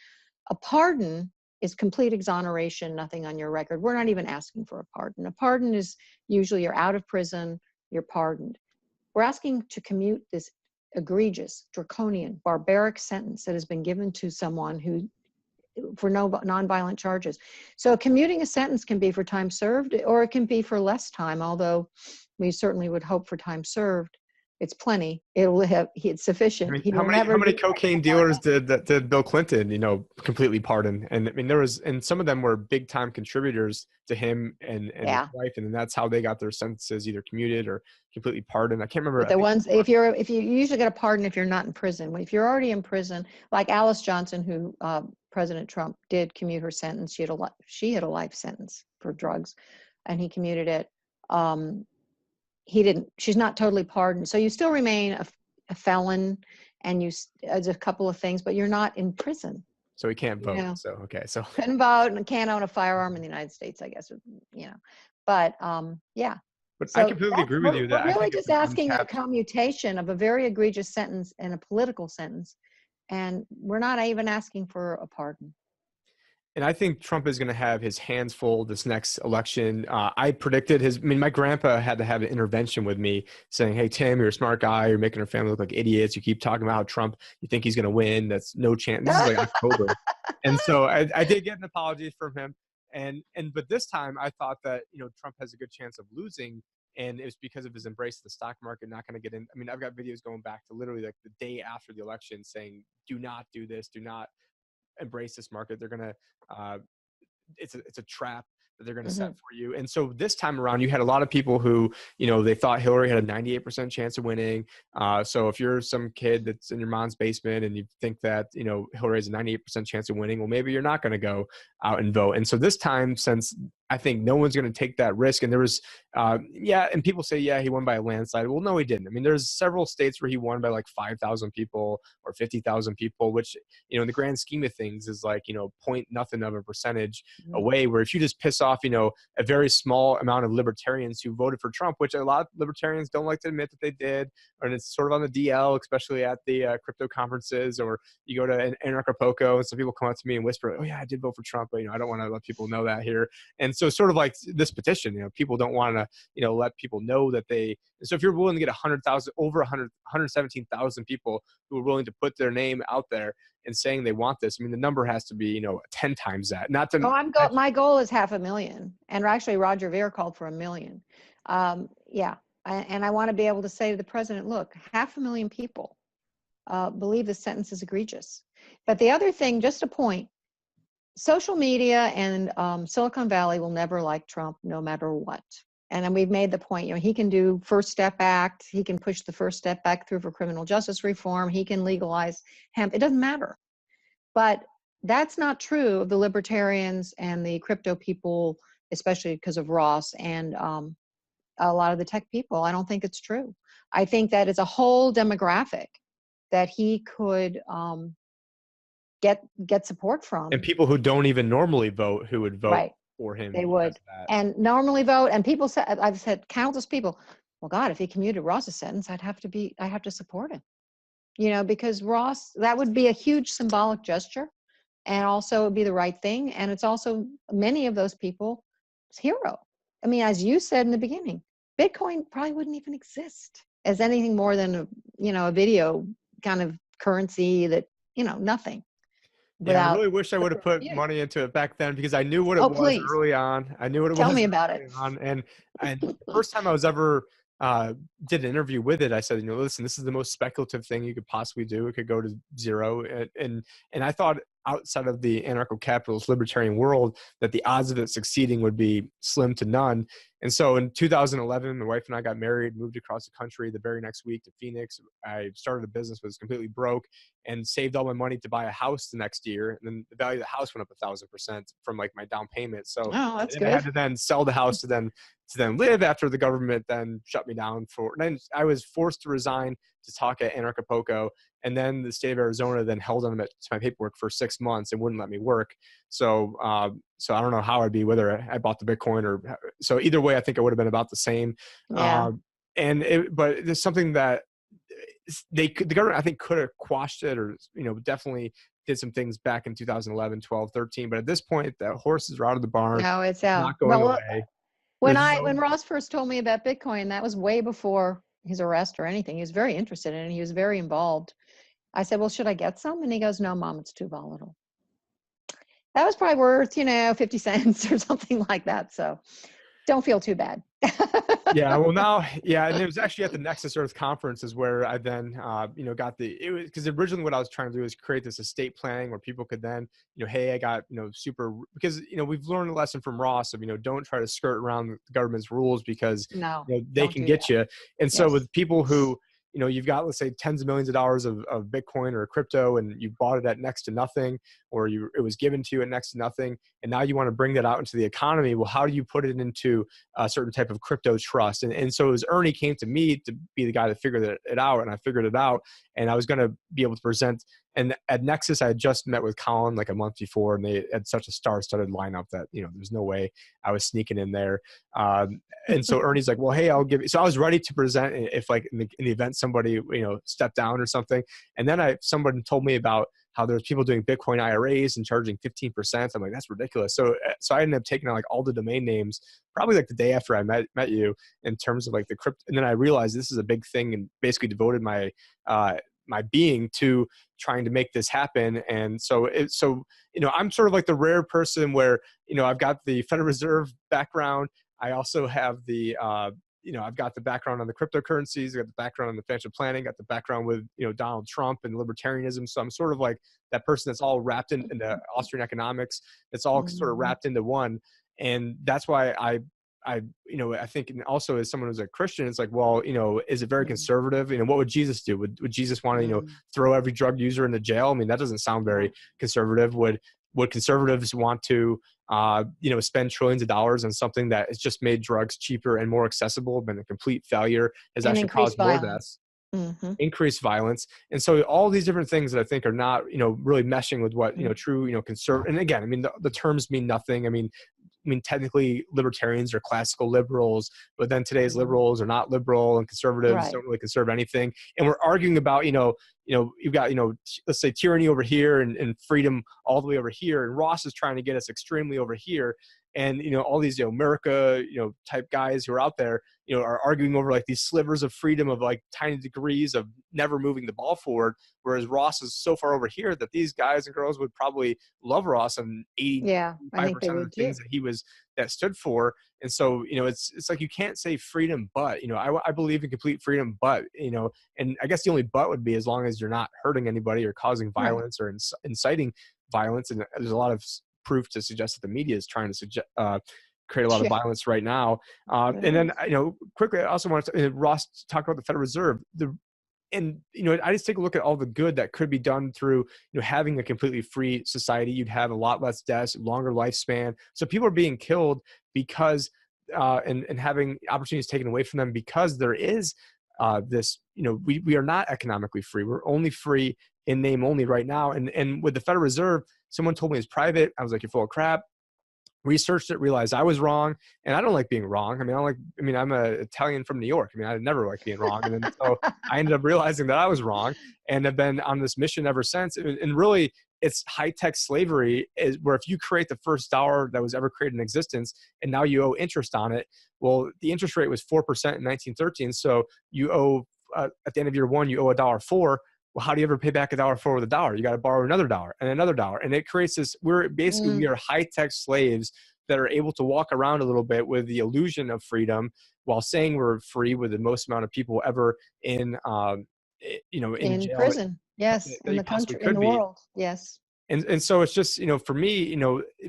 Speaker 2: A pardon is complete exoneration, nothing on your record. We're not even asking for a pardon. A pardon is usually you're out of prison, you're pardoned. We're asking to commute this egregious, draconian, barbaric sentence that has been given to someone who for no nonviolent charges. So commuting a sentence can be for time served, or it can be for less time, although we certainly would hope for time served. It's plenty. It's
Speaker 1: I
Speaker 2: sufficient.
Speaker 1: mean,
Speaker 2: He
Speaker 1: how
Speaker 2: will
Speaker 1: many
Speaker 2: never be
Speaker 1: cocaine dealers did Bill Clinton, completely pardon? And I mean, and some of them were big time contributors to him and his
Speaker 2: yeah.
Speaker 1: wife, and then that's how they got their sentences either commuted or completely pardoned. I can't remember.
Speaker 2: But the ones, if you usually get a pardon if you're not in prison. If you're already in prison, like Alice Johnson, who President Trump did commute her sentence. She had a life sentence for drugs, and he commuted it. He didn't. She's not totally pardoned, so you still remain a felon, and there's a couple of things, but you're not in prison.
Speaker 1: So he can't vote. So okay, so
Speaker 2: couldn't vote and can't own a firearm in the United States, I guess. But yeah.
Speaker 1: But
Speaker 2: So
Speaker 1: I completely agree with you that
Speaker 2: we're
Speaker 1: I
Speaker 2: really
Speaker 1: think it's
Speaker 2: just
Speaker 1: an
Speaker 2: asking a
Speaker 1: untapped.
Speaker 2: commutation of a very egregious sentence and a political sentence, and we're not even asking for a pardon.
Speaker 1: And I think Trump is going to have his hands full this next election. I predicted my grandpa had to have an intervention with me saying, hey, Tim, you're a smart guy. You're making our family look like idiots. You keep talking about how Trump, you think he's going to win. That's no chance. This is like October. And so I did get an apology from him. But this time I thought that, Trump has a good chance of losing. And it was because of his embrace of the stock market, not going to get in. I mean, I've got videos going back to literally like the day after the election saying, do not do this. Do not embrace this market. They're going to, it's a trap that they're going to set for you. And so this time around, you had a lot of people who, they thought Hillary had a 98% chance of winning. So if you're some kid that's in your mom's basement and you think that, Hillary has a 98% chance of winning, well, maybe you're not going to go out and vote. And so this time, since I think no one's going to take that risk, and there was, and people say, yeah, he won by a landslide. Well, no, he didn't. I mean, there's several states where he won by like 5,000 people or 50,000 people, which, in the grand scheme of things is like, point nothing of a percentage away, where if you just piss off, a very small amount of libertarians who voted for Trump, which a lot of libertarians don't like to admit that they did, and it's sort of on the DL, especially at the crypto conferences, or you go to Anarchapulco and some people come up to me and whisper, oh yeah, I did vote for Trump, but I don't want to let people know that here. And so sort of like this petition, people don't want to, let people know that so if you're willing to get 100,000, over 117,000 people who are willing to put their name out there and saying they want this, I mean, the number has to be, 10 times that.
Speaker 2: My goal is 500,000. And actually Roger Ver called for 1 million. Yeah. And I want to be able to say to the president, look, 500,000 people believe this sentence is egregious. But the other thing, just a point, social media and Silicon Valley will never like Trump no matter what. And then we've made the point, he can do First Step Act. He can push the First Step Act through for criminal justice reform. He can legalize hemp. It doesn't matter. But that's not true of the libertarians and the crypto people, especially because of Ross and a lot of the tech people. I don't think it's true. I think that it's a whole demographic that he could get support from.
Speaker 1: And people who don't even normally vote, who would vote
Speaker 2: right.
Speaker 1: for him.
Speaker 2: They would. And normally vote. And people said, I've said countless people, well, God, if he commuted Ross's sentence, I have to support him. Because Ross, that would be a huge symbolic gesture. And also it'd be the right thing. And it's also many of those people's hero. I mean, as you said in the beginning, Bitcoin probably wouldn't even exist as anything more than a video kind of currency that, nothing.
Speaker 1: Yeah, I really wish I would have put money into it back then, because I knew what it was early on. I knew what it was.
Speaker 2: Tell me about it.
Speaker 1: And the first time I was ever did an interview with it, I said, listen, this is the most speculative thing you could possibly do. It could go to zero. And I thought outside of the anarcho-capitalist libertarian world that the odds of it succeeding would be slim to none. And so in 2011, my wife and I got married, moved across the country. The very next week to Phoenix, I started a business, was completely broke, and saved all my money to buy a house the next year. And then the value of the house went up 1,000% from like my down payment. So
Speaker 2: that's good.
Speaker 1: I had to then sell the house to then live after the government then shut me down then I was forced to resign to talk at Anarchapulco. And then the state of Arizona then held on to my paperwork for 6 months and wouldn't let me work. So, so I don't know how I'd be, whether I bought the Bitcoin or, so either way, I think it would have been about the same.
Speaker 2: Yeah.
Speaker 1: But there's something that the government, I think, could have quashed it, or, definitely did some things back in 2011, 12, 13. But at this point, the horses are out of the barn.
Speaker 2: No, it's
Speaker 1: It's
Speaker 2: out.
Speaker 1: not going
Speaker 2: Well,
Speaker 1: away.
Speaker 2: when Ross first told me about Bitcoin, that was way before his arrest or anything. He was very interested in it. He was very involved. I said, well, should I get some? And he goes, no, Mom, it's too volatile. That was probably worth, 50 cents or something like that. So don't feel too bad.
Speaker 1: Yeah, well now, yeah, and it was actually at the Nexus Earth conference is where I then, got it was because originally what I was trying to do is create this estate planning where people could then, hey, I got, super, because, we've learned a lesson from Ross of, don't try to skirt around the government's rules, because,
Speaker 2: No,
Speaker 1: they can get you. And so
Speaker 2: Yes.
Speaker 1: with people who, you've got, let's say, tens of millions of dollars of Bitcoin or crypto, and you bought it at next to nothing, or it was given to you at next to nothing, and now you want to bring that out into the economy. Well, how do you put it into a certain type of crypto trust? And so as Ernie came to me to be the guy that figured it out, and I figured it out, and I was going to be able to present. And at Nexus, I had just met with Colin like a month before, and they had such a star-studded lineup that, there's no way I was sneaking in there. And so Ernie's like, well, hey, I'll give you. So I was ready to present if, like, in the event somebody, stepped down or something. And then someone told me about how there's people doing Bitcoin IRAs and charging 15%. I'm like, that's ridiculous. So I ended up taking out like all the domain names, probably like the day after I met you, in terms of like the crypto. And then I realized this is a big thing, and basically devoted my being to trying to make this happen. And so I'm sort of like the rare person where, I've got the Federal Reserve background. I also have the, I've got the background on the cryptocurrencies, I've got the background on the financial planning, got the background with, Donald Trump and libertarianism. So I'm sort of like that person that's all wrapped into Austrian economics. It's all sort of wrapped into one. And that's why I think, and also as someone who's a Christian, it's like, well, is it very conservative? What would Jesus do? Would Jesus want to, throw every drug user into jail? I mean, that doesn't sound very conservative. Would conservatives want to, spend trillions of dollars on something that has just made drugs cheaper and more accessible, been a complete failure, has
Speaker 2: And
Speaker 1: actually caused more
Speaker 2: violence.
Speaker 1: deaths, increased violence? And so all these different things that I think are not, really meshing with what, true, conservative. And again, I mean, the terms mean nothing. I mean, technically libertarians are classical liberals, but then today's liberals are not liberal, and conservatives don't really conserve anything. And we're arguing about, you've got, let's say tyranny over here and freedom all the way over here. And Ross is trying to get us extremely over here. And, all these, America, type guys who are out there, are arguing over like these slivers of freedom of like tiny degrees of never moving the ball forward. Whereas Ross is so far over here that these guys and girls would probably love Ross on 85% of the things that stood for. And so, it's like, you can't say freedom, but, I believe in complete freedom, but, and I guess the only but would be as long as you're not hurting anybody or causing violence or inciting violence. And there's a lot of proof to suggest that the media is trying to create a lot of violence right now. And then, quickly, I also want to, Ross talk about the Federal Reserve. I just take a look at all the good that could be done through, having a completely free society. You'd have a lot less deaths, longer lifespan. So people are being killed because, and having opportunities taken away from them because there is this, we are not economically free. We're only free in name only right now. And with the Federal Reserve, someone told me it's private. I was like, you're full of crap. Researched it, realized I was wrong, and I don't like being wrong. I'm an Italian from New York. I never like being wrong. And then so I ended up realizing that I was wrong, and have been on this mission ever since. And really, it's high-tech slavery, is where if you create the first dollar that was ever created in existence, and now you owe interest on it. Well, the interest rate was 4% in 1913. So you owe, at the end of year one, you owe $1.04. Well, how do you ever pay back $1.04 with $1? You got to borrow another dollar and another dollar. And it creates this, we are high-tech slaves that are able to walk around a little bit with the illusion of freedom while saying we're free, with the most amount of people ever in jail,
Speaker 2: prison. Yes. In the country, in the world. Yes.
Speaker 1: And so it's just, for me,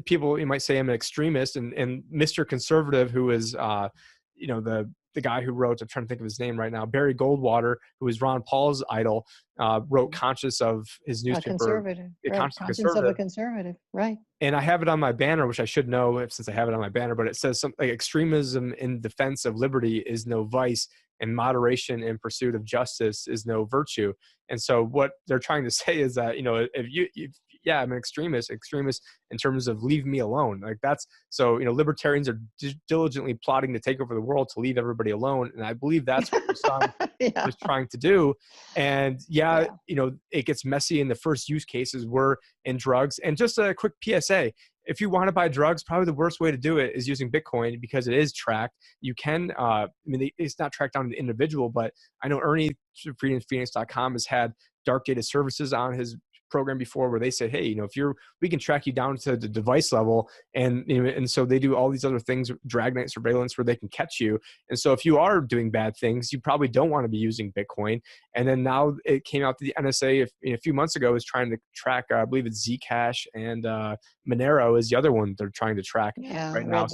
Speaker 1: people, you might say I'm an extremist, and Mr. Conservative, who is, the the guy who wrote, I'm trying to think of his name right now, Barry Goldwater, who is Ron Paul's idol, wrote Conscious of his
Speaker 2: A
Speaker 1: newspaper,
Speaker 2: conservative,
Speaker 1: The
Speaker 2: right?
Speaker 1: Conscious of
Speaker 2: Conscience of a
Speaker 1: Conservative.
Speaker 2: conservative, right?
Speaker 1: And I have it on my banner, which I should know since I have it on my banner, but it says something like extremism in defense of liberty is no vice, and moderation in pursuit of justice is no virtue. And so what they're trying to say is that, yeah, I'm an extremist in terms of leave me alone. Like that's, so, libertarians are diligently plotting to take over the world to leave everybody alone. And I believe that's what your son
Speaker 2: Yeah.
Speaker 1: was trying to do. And
Speaker 2: Yeah.
Speaker 1: it gets messy, and the first use cases were in drugs. And just a quick PSA, if you want to buy drugs, probably the worst way to do it is using Bitcoin, because it is tracked. You can, it's not tracked down to the individual, but I know Ernie from freedomphoenix.com has had dark data services on his program before, where they said, hey, we can track you down to the device level. And so they do all these other things, dragnet surveillance, where they can catch you. And so if you are doing bad things, you probably don't want to be using Bitcoin. And then now it came out that the NSA a few months ago is trying to track, I believe it's Zcash, and Monero is the other one they're trying to track right now.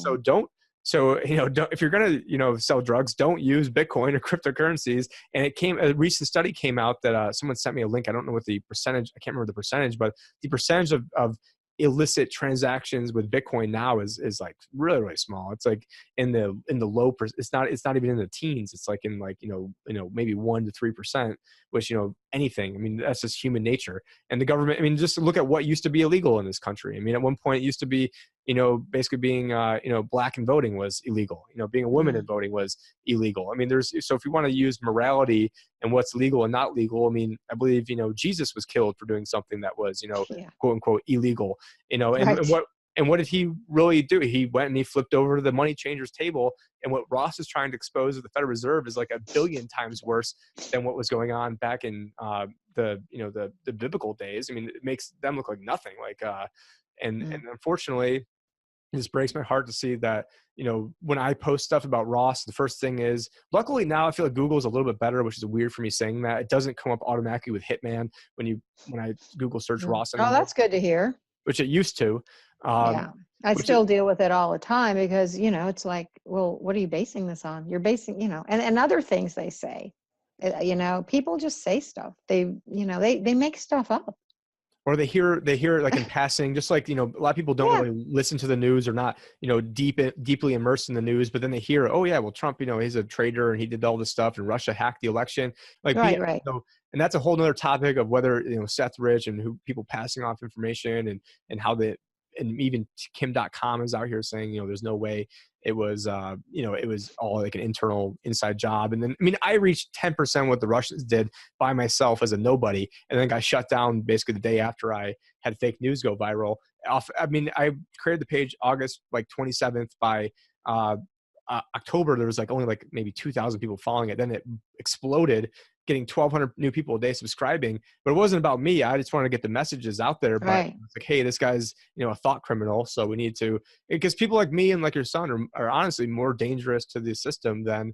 Speaker 1: So if you're going to, sell drugs, don't use Bitcoin or cryptocurrencies. And a recent study came out that someone sent me a link. I don't know what the percentage, I can't remember the percentage, but the percentage of illicit transactions with Bitcoin now is like really, really small. It's like in the low, it's not even in the teens. It's like in like, maybe 1 to 3%, which, anything, I mean, that's just human nature. And the government, I mean, just look at what used to be illegal in this country. I mean, at one point it used to be, basically being, black and voting was illegal. Being a woman and voting was illegal. I mean, so if you want to use morality and what's legal and not legal, I mean, I believe, Jesus was killed for doing something that was, quote unquote illegal, and what did he really do? He went and he flipped over the money changers table. And what Ross is trying to expose at the Federal Reserve is like 1 billion times worse than what was going on back in the biblical days. I mean, it makes them look like nothing. And unfortunately, it just breaks my heart to see that, when I post stuff about Ross, the first thing is, luckily now I feel like Google's a little bit better, which is weird for me saying that. It doesn't come up automatically with Hitman when I Google search Ross anymore,
Speaker 2: Oh, that's good to hear.
Speaker 1: which it used to.
Speaker 2: Yeah. I still deal with it all the time because, it's like, well, what are you basing this on? You're basing, and other things they say, people just say stuff. They make stuff up.
Speaker 1: Or they hear it like in passing, just like, a lot of people don't really listen to the news, or not, deeply immersed in the news, but then they hear, oh yeah, well, Trump, he's a traitor and he did all this stuff and Russia hacked the election.
Speaker 2: Right.
Speaker 1: And that's a whole nother topic of whether, Seth Rich and who people passing off information and how and even Kim.com is out here saying, there's no way it was, it was all like an internal inside job. And then, I mean, I reached 10% what the Russians did by myself as a nobody, and then got shut down basically the day after I had fake news go viral. I created the page August 27th. By October, there was only maybe 2,000 people following it. Then it exploded, getting 1,200 new people a day subscribing. But it wasn't about me. I just wanted to get the messages out there. But it's like, hey, this guy's, a thought criminal. So we need to, because people like me and like your son are honestly more dangerous to the system than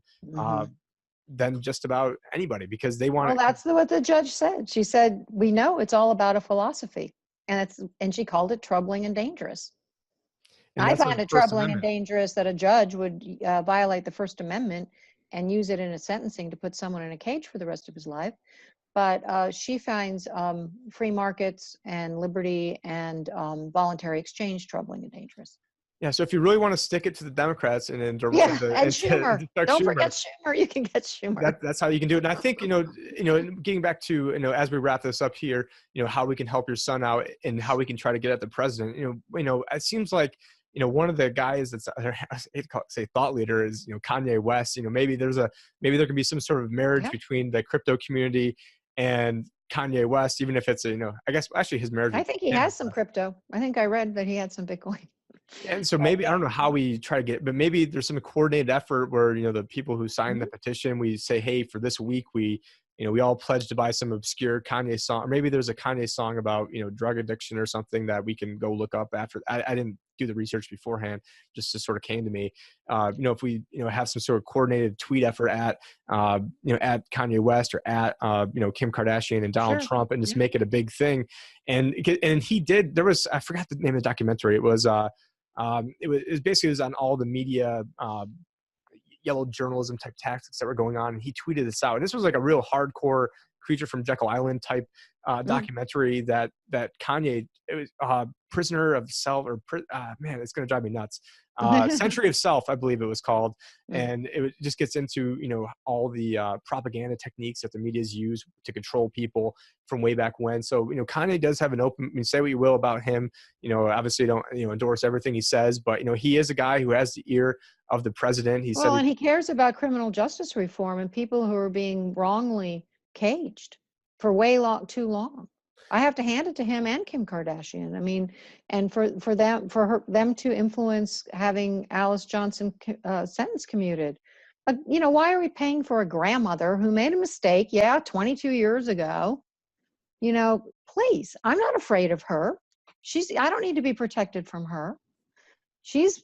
Speaker 1: just about anybody, because they want
Speaker 2: Well, that's what the judge said. She said, we know it's all about a philosophy, and she called it troubling and dangerous. I find it troubling and dangerous that a judge would violate the First Amendment and use it in a sentencing to put someone in a cage for the rest of his life. But she finds free markets and liberty and voluntary exchange troubling and dangerous.
Speaker 1: Yeah, so if you really want to stick it to the Democrats and
Speaker 2: Schumer. Don't forget Schumer. You can get Schumer.
Speaker 1: That's how you can do it. And I think, getting back to, as we wrap this up here, how we can help your son out and how we can try to get at the president, it seems like, one of the guys that's, I hate to say thought leader is, Kanye West. Maybe there can be some sort of marriage between the crypto community and Kanye West, even if it's I guess actually his marriage.
Speaker 2: I think he has some crypto. I think I read that he had some Bitcoin.
Speaker 1: And so maybe, I don't know how we try to get, but maybe there's some coordinated effort where, the people who signed the petition, we say, hey, for this week, we all pledge to buy some obscure Kanye song, or maybe there's a Kanye song about, drug addiction or something that we can go look up after. I didn't do the research beforehand, just sort of came to me. If we, have some sort of coordinated tweet effort at Kanye West or at, Kim Kardashian and Donald Trump, and just make it a big thing. And he did, I forgot the name of the documentary. It was basically on all the media, yellow journalism type tactics that were going on. And he tweeted this out. And this was like a real hardcore Creature from Jekyll Island type documentary that Kanye, it was Prisoner of Self, or man, it's going to drive me nuts. Century of Self, I believe it was called. And it just gets into, all the propaganda techniques that the media's use to control people from way back when. So, Kanye does have an open, say what you will about him, obviously don't, endorse everything he says, but, he is a guy who has the ear of the president. He said,
Speaker 2: and he cares about criminal justice reform and people who are being wrongly caged for too long. I have to hand it to him and Kim Kardashian. I mean, and for them to influence having Alice Johnson sentence commuted. Why are we paying for a grandmother who made a mistake? 22 years ago. Please, I'm not afraid of her. I don't need to be protected from her. She's,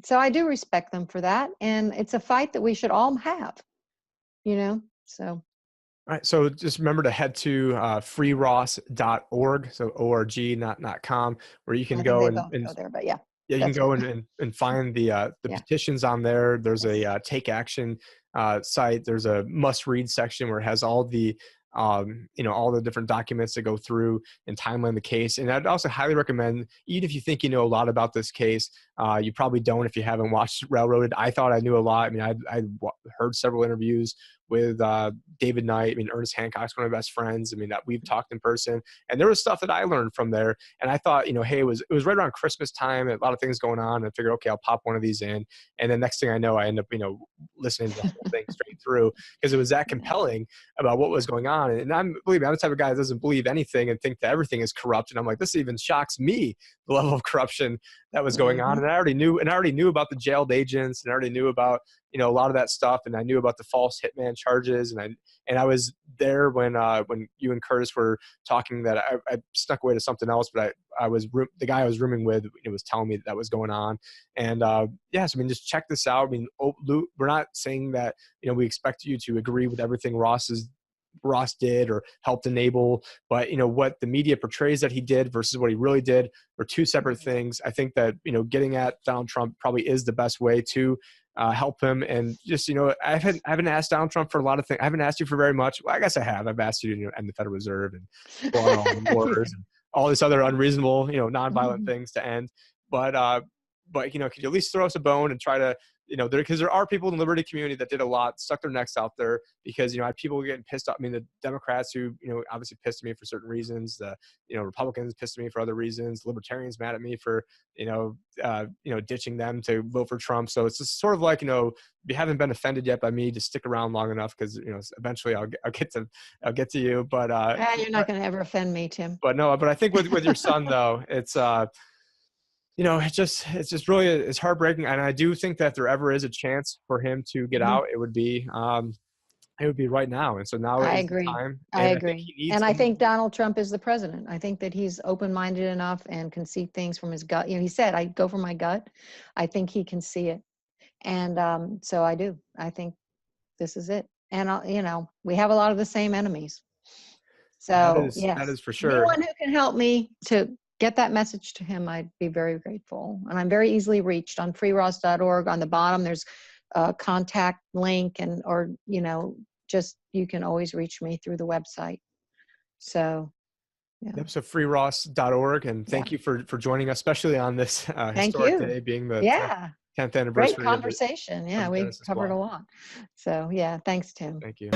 Speaker 2: so I do respect them for that. And it's a fight that we should all have, so.
Speaker 1: All right, so just remember to head to freeross.org, so org, not .com, where you can go and
Speaker 2: go there, but yeah,
Speaker 1: you can go and find the petitions on there. There's a take action site. There's a must read section where it has all the all the different documents that go through and timeline the case. And I'd also highly recommend, even if you think you know a lot about this case, you probably don't if you haven't watched Railroaded. I thought I knew a lot. I mean, I heard several interviews with David Knight. I mean, Ernest Hancock's one of my best friends. I mean, that we've talked in person, and there was stuff that I learned from there. And I thought, hey, it was right around Christmas time, a lot of things going on. And I figured, okay, I'll pop one of these in. And then next thing I know, I end up, listening to the whole thing straight through, because it was that compelling about what was going on. And believe me, I'm the type of guy that doesn't believe anything and think that everything is corrupt. And I'm like, this even shocks me, the level of corruption that was going on. And I already knew about the jailed agents, and I already knew about, a lot of that stuff. And I knew about the false hitman charges. And I was there when you and Curtis were talking. That I snuck away to something else, but the guy I was rooming with, was telling me that was going on. And yes, I mean, just check this out. I mean, we're not saying that, we expect you to agree with everything Ross did or helped enable, but what the media portrays that he did versus what he really did are two separate things. I think that getting at Donald Trump probably is the best way to help him. And just I haven't asked Donald Trump for a lot of things. I haven't asked you for very much. Well, I guess I have. I've asked you to end the Federal Reserve and go on all the wars and all this other unreasonable nonviolent things to end. But could you at least throw us a bone and try to because there are people in the liberty community that did a lot, stuck their necks out there, because I had people getting pissed off. I mean, the Democrats who obviously pissed at me for certain reasons, the Republicans pissed at me for other reasons, libertarians mad at me for ditching them to vote for Trump. So it's just sort of like you haven't been offended yet by me, to stick around long enough, because eventually I'll get to you. But
Speaker 2: you're not going to ever offend me, Tim.
Speaker 1: But I think with your son though, it's it's just really, it's heartbreaking. And I do think that if there ever is a chance for him to get out, it would be right now. And so now
Speaker 2: I
Speaker 1: is
Speaker 2: agree.
Speaker 1: the time.
Speaker 2: I agree. I think Donald Trump is the president. I think that he's open-minded enough and can see things from his gut. He said, I go for my gut. I think he can see it. And so I do. I think this is it. And, we have a lot of the same enemies. So yes,
Speaker 1: that is for sure.
Speaker 2: Anyone who can help me to get that message to him, I'd be very grateful. And I'm very easily reached on freeross.org. On the bottom, there's a contact link, or just, you can always reach me through the website. So, yeah.
Speaker 1: Yep. So freeross.org. And thank you for joining us, especially on this historic day, being the 10th anniversary.
Speaker 2: Great conversation. We covered a lot. So thanks, Tim.
Speaker 1: Thank you.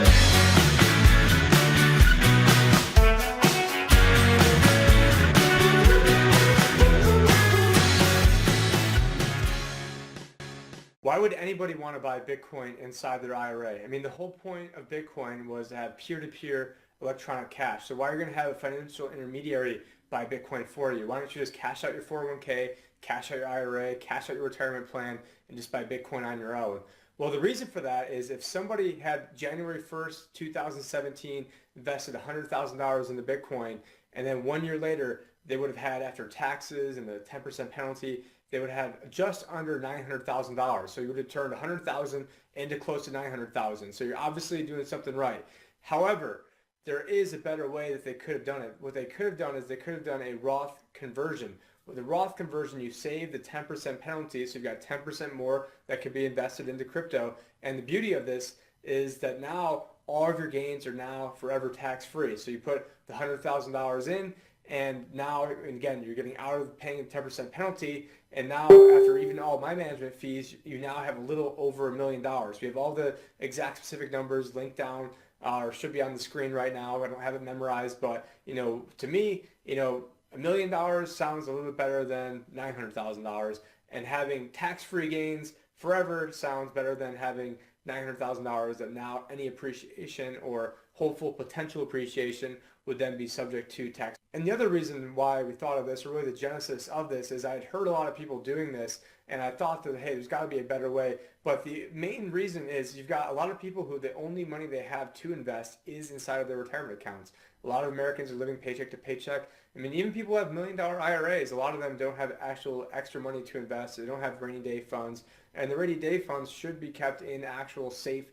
Speaker 1: Why would anybody want to buy Bitcoin inside their IRA? I mean, the whole point of Bitcoin was to have peer-to-peer electronic cash. So why are you going to have a financial intermediary buy Bitcoin for you? Why don't you just cash out your 401k, cash out your IRA, cash out your retirement plan, and just buy Bitcoin on your own? Well, the reason for that is if somebody had January 1st, 2017, invested $100,000 into Bitcoin, and then 1 year later, they would have had, after taxes and the 10% penalty, they would have just under $900,000. So you would have turned $100,000 into close to $900,000. So you're obviously doing something right. However, there is a better way that they could have done it. What they could have done is they could have done a Roth conversion, With the Roth conversion, you save the 10% penalty, so you've got 10% more that can be invested into crypto. And the beauty of this is that now all of your gains are now forever tax-free. So you put the $100,000 in, and now, and again, you're getting out of paying the 10% penalty, and now after even all my management fees, you now have a little over $1 million. We have all the exact specific numbers linked down, or should be on the screen right now. I don't have it memorized, but to me, $1 million sounds a little bit better than $900,000, and having tax-free gains forever sounds better than having $900,000 that now any appreciation or hopeful potential appreciation would then be subject to tax. And the other reason why we thought of this, or really the genesis of this, is I'd heard a lot of people doing this, and I thought that, hey, there's got to be a better way. But the main reason is you've got a lot of people who the only money they have to invest is inside of their retirement accounts. A lot of Americans are living paycheck to paycheck. I mean, even people who have $1 million IRAs, a lot of them don't have actual extra money to invest. They don't have rainy day funds. And the rainy day funds should be kept in actual safe,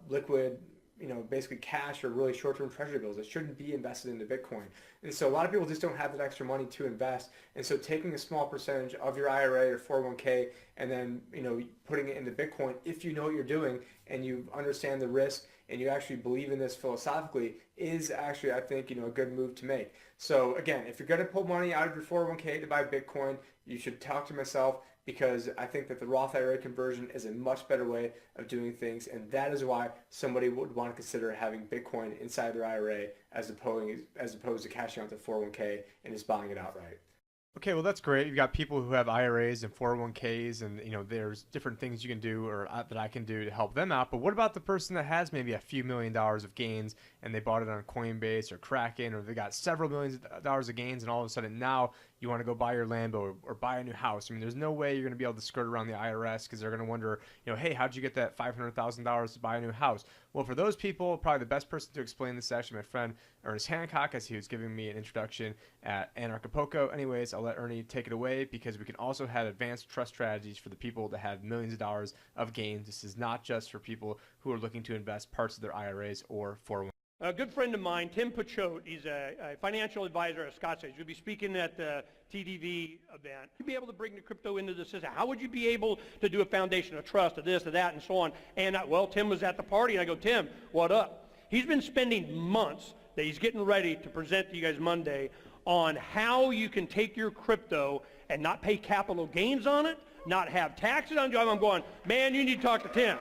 Speaker 1: liquid, basically cash or really short-term treasury bills. It shouldn't be invested into Bitcoin. And so a lot of people just don't have that extra money to invest. And so taking a small percentage of your IRA or 401k and then, putting it into Bitcoin, if you know what you're doing and you understand the risk and you actually believe in this philosophically, is actually, I think, a good move to make. So again, if you're going to pull money out of your 401k to buy Bitcoin, you should talk to myself, because I think that the Roth IRA conversion is a much better way of doing things, and that is why somebody would want to consider having Bitcoin inside their IRA as opposed to cashing out their 401k and just buying it outright. Okay, well, that's great. You've got people who have IRAs and 401ks, and there's different things you can do or that I can do to help them out. But what about the person that has maybe a few $1 million of gains and they bought it on Coinbase or Kraken, or they got several millions of dollars of gains, and all of a sudden now you want to go buy your Lambo or buy a new house? I mean, there's no way you're going to be able to skirt around the IRS, because they're going to wonder, hey, how'd you get that $500,000 to buy a new house? Well, for those people, probably the best person to explain this is actually my friend Ernest Hancock, as he was giving me an introduction at Anarchapulco. Anyways, I'll let Ernie take it away, because we can also have advanced trust strategies for the people that have millions of dollars of gains. This is not just for people who are looking to invest parts of their IRAs or 401k.
Speaker 3: A good friend of mine, Tim Pachote, he's a financial advisor at Scottsdale. He'll be speaking at the TDV event. You'd be able to bring the crypto into the system. How would you be able to do a foundation of trust, of this, of that, and so on? And Tim was at the party, and I go, Tim, what up? He's been spending months that he's getting ready to present to you guys Monday on how you can take your crypto and not pay capital gains on it, not have taxes on it. I'm going, man, you need to talk to Tim.